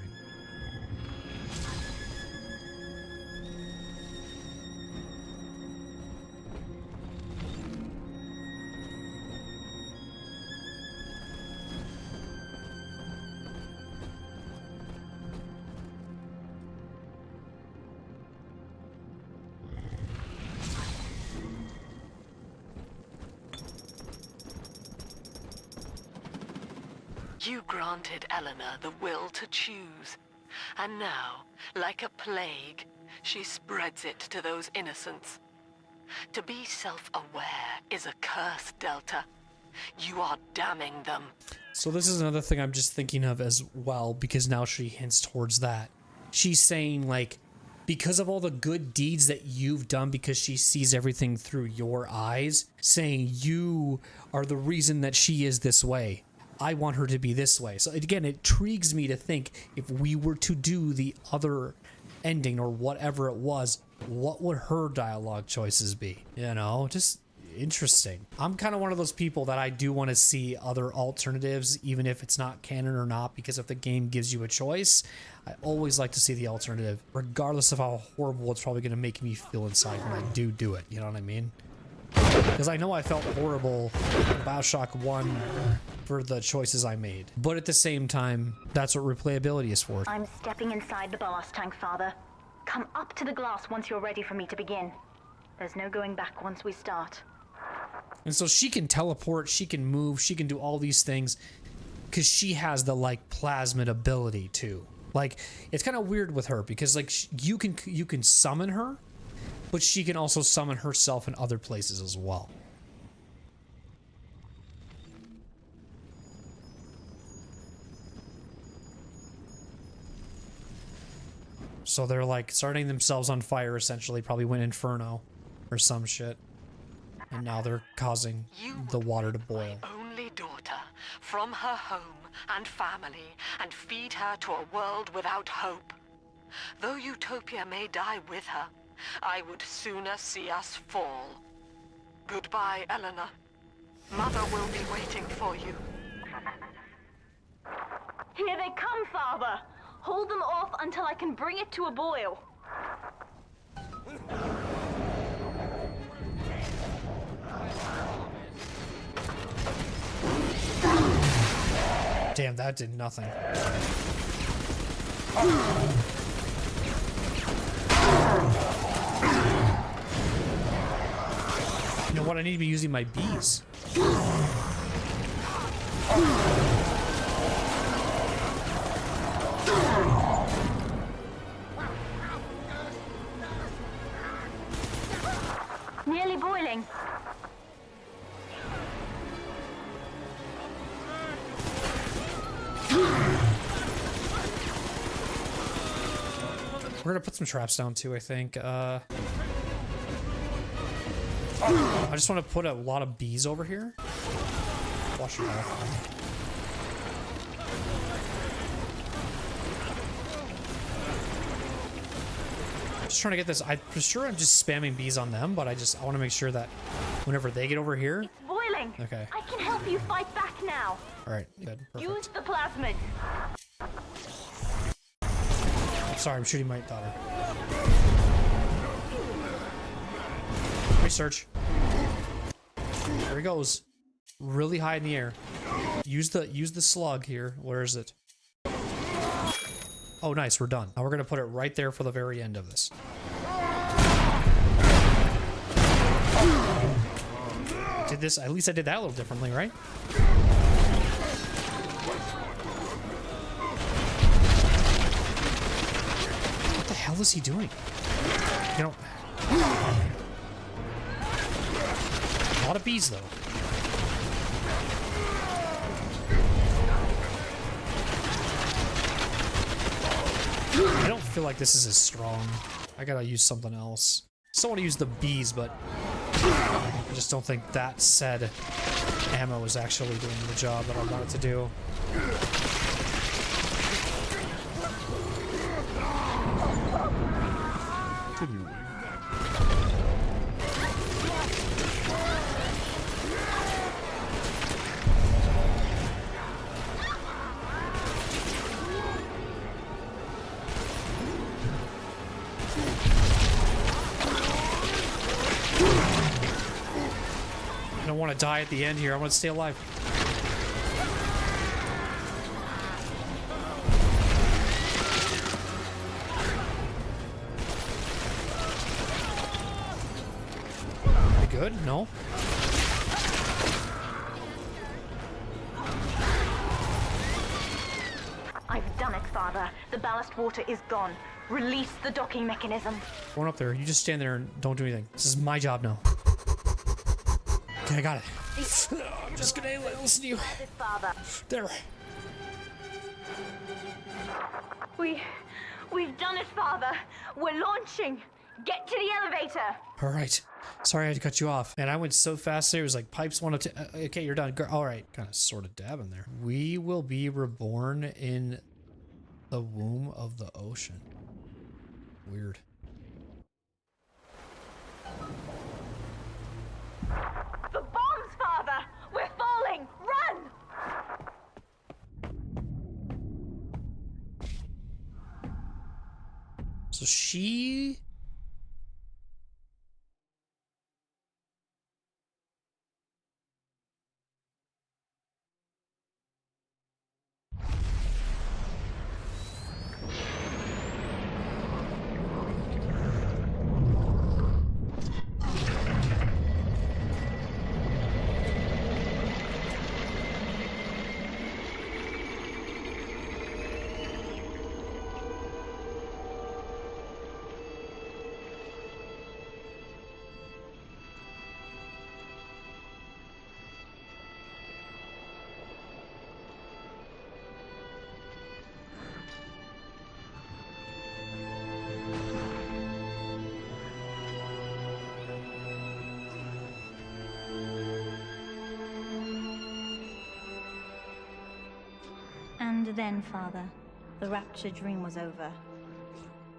[SPEAKER 3] You granted Eleanor the will to choose. And now, like a plague, she spreads it to those innocents. To be self-aware is a curse, Delta. You are damning them.
[SPEAKER 1] So this is another thing I'm just thinking of as well, because now she hints towards that. She's saying, like, because of all the good deeds that you've done, because she sees everything through your eyes, saying you are the reason that she is this way. I want her to be this way. So again, it intrigues me to think if we were to do the other ending or whatever it was, what would her dialogue choices be? You know, just interesting. I'm kind of one of those people that I do want to see other alternatives, even if it's not canon or not, because if the game gives you a choice, I always like to see the alternative, regardless of how horrible it's probably going to make me feel inside when I do it. You know what I mean? Because I know I felt horrible in Bioshock 1 for the choices I made. But at the same time, that's what replayability is for.
[SPEAKER 2] I'm stepping inside the ballast tank, Father. Come up to the glass once you're ready for me to begin. There's no going back once we start.
[SPEAKER 1] And so she can teleport, she can move, she can do all these things because she has the, like, plasmid ability too. Like, it's kind of weird with her because, like, you can summon her, but she can also summon herself in other places as well. So they're, like, starting themselves on fire, essentially. Probably went inferno or some shit. And now they're causing the water to boil.
[SPEAKER 3] Only daughter, from her home and family, and feed her to a world without hope. Though Utopia may die with her, I would sooner see us fall. Goodbye, Eleanor. Mother will be waiting for you.
[SPEAKER 2] Here they come, Father! Hold them off until I can bring it to a boil.
[SPEAKER 1] Damn, that did nothing. You know what? I need to be using my bees.
[SPEAKER 2] Nearly boiling.
[SPEAKER 1] We're gonna put some traps down too, I think. I just want to put a lot of bees over here. Wash your mouth. Just trying to get this. I'm sure I'm just spamming bees on them, but I want to make sure that whenever they get over here.
[SPEAKER 2] It's boiling.
[SPEAKER 1] Okay.
[SPEAKER 2] I can help you fight back now.
[SPEAKER 1] All right. Good. Perfect.
[SPEAKER 2] Use the plasmid.
[SPEAKER 1] Sorry, I'm shooting my daughter. Research. There he goes. Really high in the air. Use the slug here. Where is it? Oh, nice. We're done. Now we're gonna put it right there for the very end of this. Did this? At least I did that a little differently, right? What the hell is he doing? You know, a lot of bees though. I don't feel like this is as strong. I gotta use something else. Still want to use the bees, but I just don't think that said ammo is actually doing the job that I want it to do. I don't want to die at the end here. I want to stay alive. We good? No?
[SPEAKER 2] The ballast water is gone. Release the docking mechanism.
[SPEAKER 1] Going up there. You just stand there and don't do anything. This is my job now. Okay, I got it. I'm just gonna listen to you.
[SPEAKER 2] Father.
[SPEAKER 1] There.
[SPEAKER 2] We've done it, Father. We're launching. Get to the elevator.
[SPEAKER 1] All right. Sorry I had to cut you off. And I went so fast there. It was like pipes 1 to 10. Okay, you're done. All right. Kind of sort of dabbing there. We will be reborn in the womb of the ocean. Weird.
[SPEAKER 2] The bombs, Father! We're falling! Run!
[SPEAKER 1] So she...
[SPEAKER 14] And then, Father, the rapture dream was over.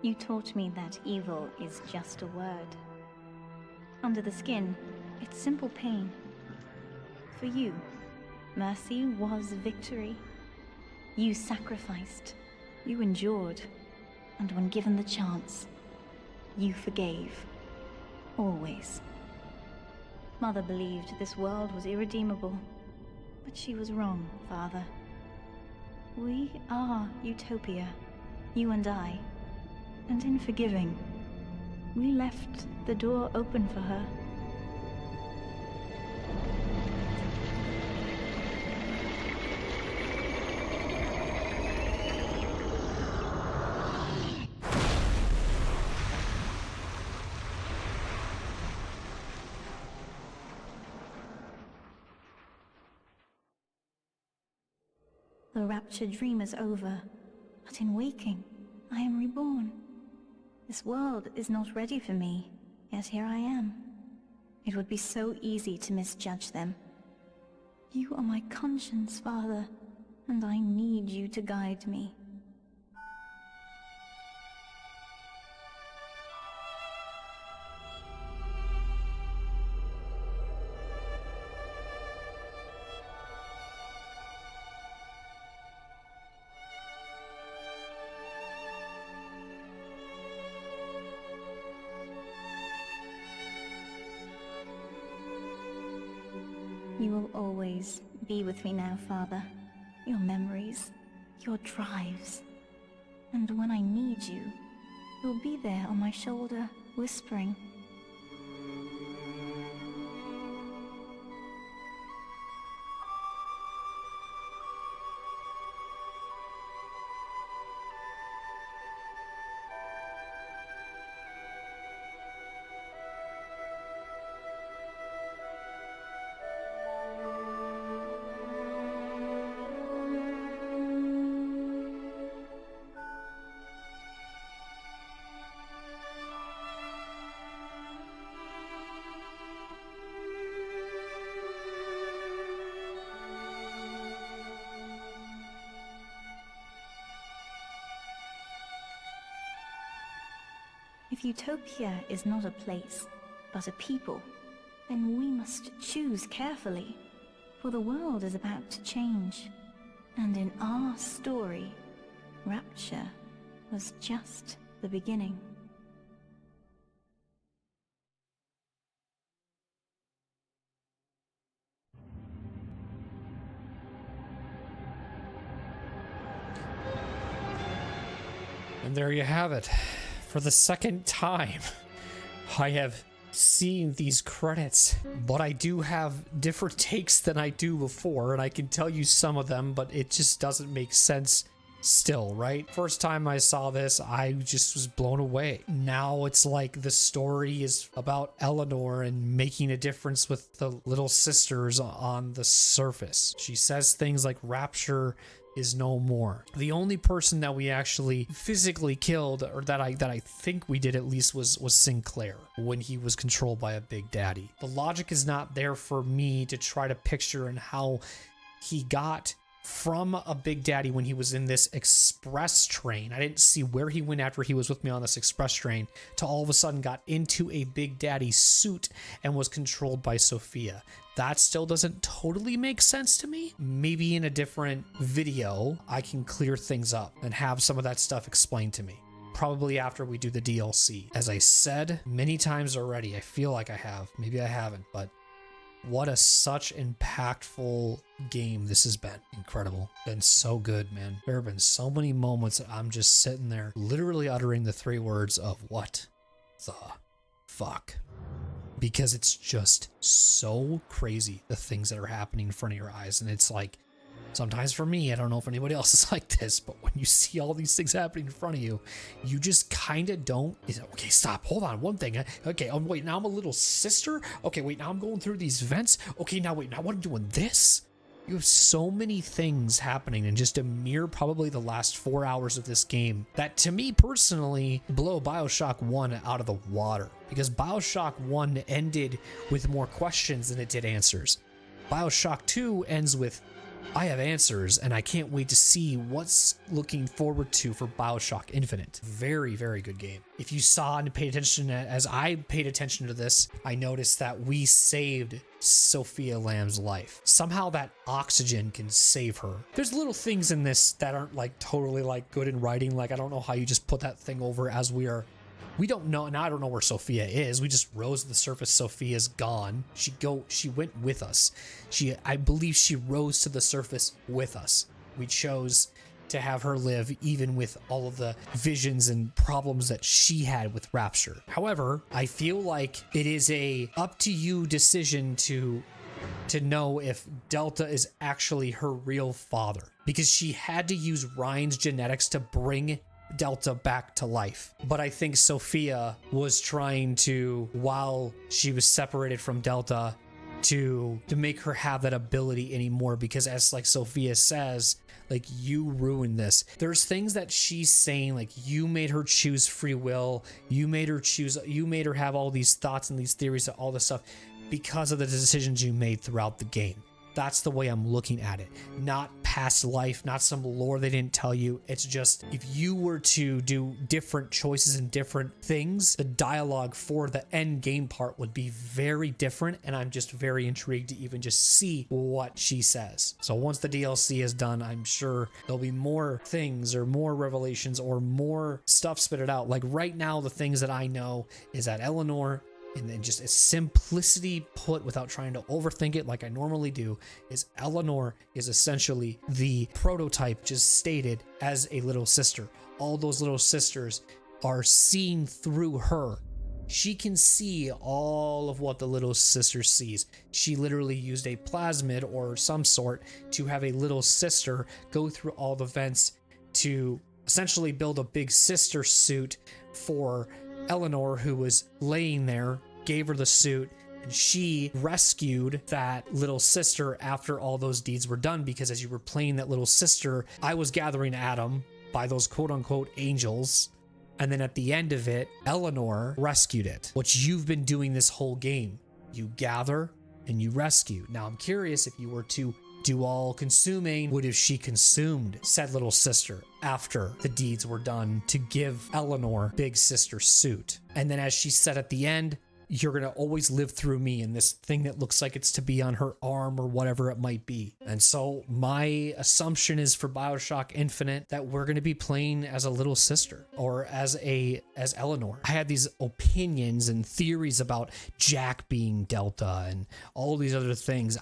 [SPEAKER 14] You taught me that evil is just a word. Under the skin, it's simple pain. For you, mercy was victory. You sacrificed, you endured, and when given the chance, you forgave. Always. Mother believed this world was irredeemable, but she was wrong, Father. We are Utopia, you and I, and in forgiving, we left the door open for her. The rapture dream is over, but in waking, I am reborn. This world is not ready for me, yet here I am. It would be so easy to misjudge them. You are my conscience, Father, and I need you to guide me. You will always be with me now, Father. Your memories, your drives. And when I need you, you'll be there on my shoulder, whispering. If Utopia is not a place, but a people, then we must choose carefully, for the world is about to change. And in our story, Rapture was just the beginning.
[SPEAKER 1] And there you have it. For the second time, I have seen these credits, but I do have different takes than I do before, and I can tell you some of them, but it just doesn't make sense still, right? First time I saw this, I just was blown away. Now it's like the story is about Eleanor and making a difference with the little sisters on the surface. She says things like Rapture is no more. The only person that we actually physically killed, or that I think we did at least, was Sinclair when he was controlled by a Big Daddy. The logic is not there for me to try to picture and how he got from a Big Daddy when he was in this express train. I didn't see where he went after he was with me on this express train, to all of a sudden got into a Big Daddy suit and was controlled by Sofia. That still doesn't totally make sense to me. Maybe in a different video, I can clear things up and have some of that stuff explained to me. Probably after we do the DLC. As I said many times already, I feel like I have. Maybe I haven't, but what a such impactful game this has been. Incredible. Been so good, man. There have been so many moments that I'm just sitting there literally uttering the 3 words of what the fuck. Because it's just so crazy, the things that are happening in front of your eyes. And it's like, sometimes for me, I don't know if anybody else is like this, but when you see all these things happening in front of you, you just kind of don't. Okay, stop. Hold on. One thing. Okay, wait, now I'm a little sister. Okay, wait, now I'm going through these vents. Okay, now wait, now what I'm doing this? You have so many things happening in just a mere probably the last 4 hours of this game that, to me personally, blow Bioshock 1 out of the water. Because Bioshock 1 ended with more questions than it did answers. Bioshock 2 ends with, I have answers, and I can't wait to see what's looking forward to for Bioshock Infinite. Very, very good game. If you saw and paid attention, as I paid attention to this, I noticed that we saved Sofia Lamb's life. Somehow that oxygen can save her. There's little things in this that aren't like totally like good in writing. Like, I don't know how you just put that thing over as we don't know. Now I don't know where Sofia is. We just rose to the surface. Sophia's gone. She went with us. I believe she rose to the surface with us. We chose to have her live even with all of the visions and problems that she had with Rapture. However, I feel like it is a up to you decision to know if Delta is actually her real father, because she had to use Ryan's genetics to bring Delta back to life. But I think Sofia was trying to, while she was separated from Delta, to make her have that ability anymore, because as like Sofia says, like, you ruined this. There's things that she's saying, like, you made her choose free will, you made her have all these thoughts and these theories and all this stuff because of the decisions you made throughout the game. That's the way I'm looking at it. Not past life, not some lore they didn't tell you. It's just, if you were to do different choices and different things, the dialogue for the end game part would be very different. And I'm just very intrigued to even just see what she says. So once the DLC is done, I'm sure there'll be more things or more revelations or more stuff spitted out. Like right now, the things that I know is that Eleanor, and then just a simplicity put without trying to overthink it like I normally do, is Eleanor is essentially the prototype just stated as a little sister. All those little sisters are seen through her. She can see all of what the little sister sees. She literally used a plasmid or some sort to have a little sister go through all the vents to essentially build a big sister suit for Eleanor, who was laying there, gave her the suit, and she rescued that little sister after all those deeds were done. Because as you were playing that little sister, I was gathering Adam by those quote-unquote angels, and then at the end of it, Eleanor rescued it, which you've been doing this whole game. You gather and you rescue. Now I'm curious, if you were to do all consuming, what if she consumed said little sister after the deeds were done to give Eleanor big sister suit? And then as she said at the end, you're going to always live through me in this thing that looks like it's to be on her arm or whatever it might be. And so my assumption is for Bioshock Infinite that we're going to be playing as a little sister or as Eleanor. I had these opinions and theories about Jack being Delta and all these other things.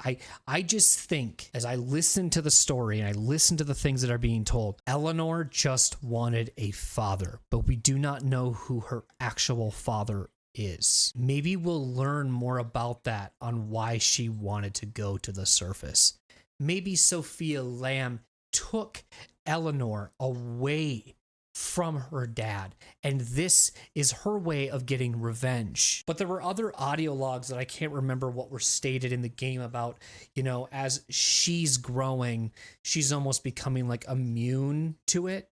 [SPEAKER 1] I just think, as I listen to the story and I listen to the things that are being told, Eleanor just wanted a father, but we do not know who her actual father is. Maybe we'll learn more about that on why she wanted to go to the surface. Maybe Sofia Lamb took Eleanor away from her dad, and this is her way of getting revenge. But there were other audio logs that I can't remember what were stated in the game about, you know, as she's growing, she's almost becoming like immune to it.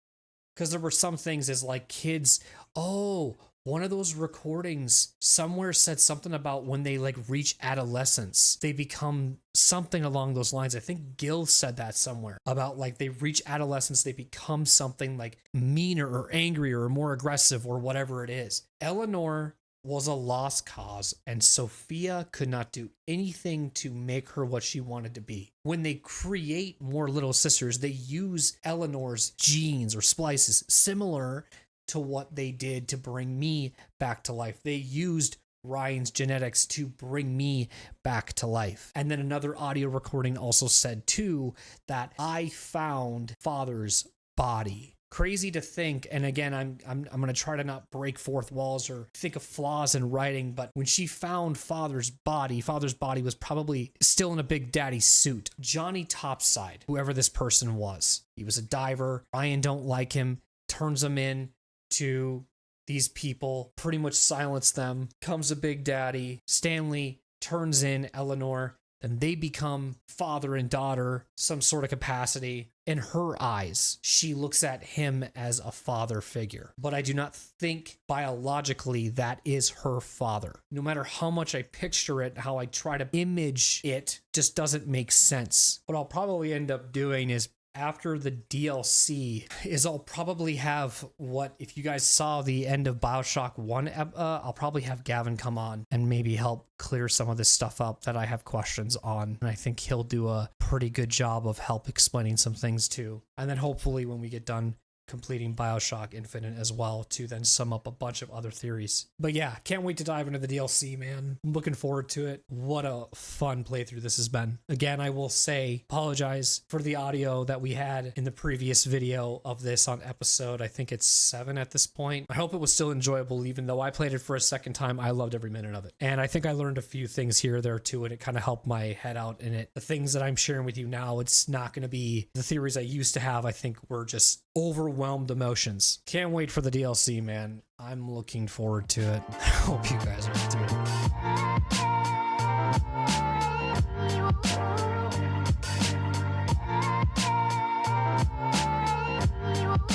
[SPEAKER 1] Because there were some things as like kids, one of those recordings somewhere said something about when they like reach adolescence, they become something along those lines. I think Gil said that somewhere about like they reach adolescence, they become something like meaner or angrier or more aggressive or whatever it is. Eleanor was a lost cause, and Sofia could not do anything to make her what she wanted to be. When they create more little sisters, they use Eleanor's genes or splices, similar to what they did to bring me back to life. They used Ryan's genetics to bring me back to life. And then another audio recording also said too that I found Father's body. Crazy to think, and again, I'm going to try to not break fourth walls or think of flaws in writing, but when she found Father's body was probably still in a Big Daddy suit. Johnny Topside, whoever this person was, he was a diver. Ryan don't like him, turns him in to these people, pretty much silence them. Comes a Big Daddy. Stanley turns in Eleanor, and they become father and daughter, some sort of capacity. In her eyes, she looks at him as a father figure. But I do not think biologically that is her father. No matter how much I picture it, how I try to image it, just doesn't make sense. What I'll probably end up doing is after the DLC is I'll probably have what, if you guys saw the end of Bioshock 1, I'll probably have Gavin come on and maybe help clear some of this stuff up that I have questions on. And I think he'll do a pretty good job of help explaining some things too. And then hopefully when we get done completing Bioshock Infinite as well to then sum up a bunch of other theories. But yeah, can't wait to dive into the DLC, man. I'm looking forward to it. What a fun playthrough this has been. Again, I will say, apologize for the audio that we had in the previous video of this on episode, I think it's 7 at this point. I hope it was still enjoyable, even though I played it for a second time. I loved every minute of it. And I think I learned a few things here or there too, and it kind of helped my head out in it. The things that I'm sharing with you now, it's not going to be the theories I used to have. I think were just overwhelmed emotions. Can't wait for the DLC, man. I'm looking forward to it. I hope you guys are too.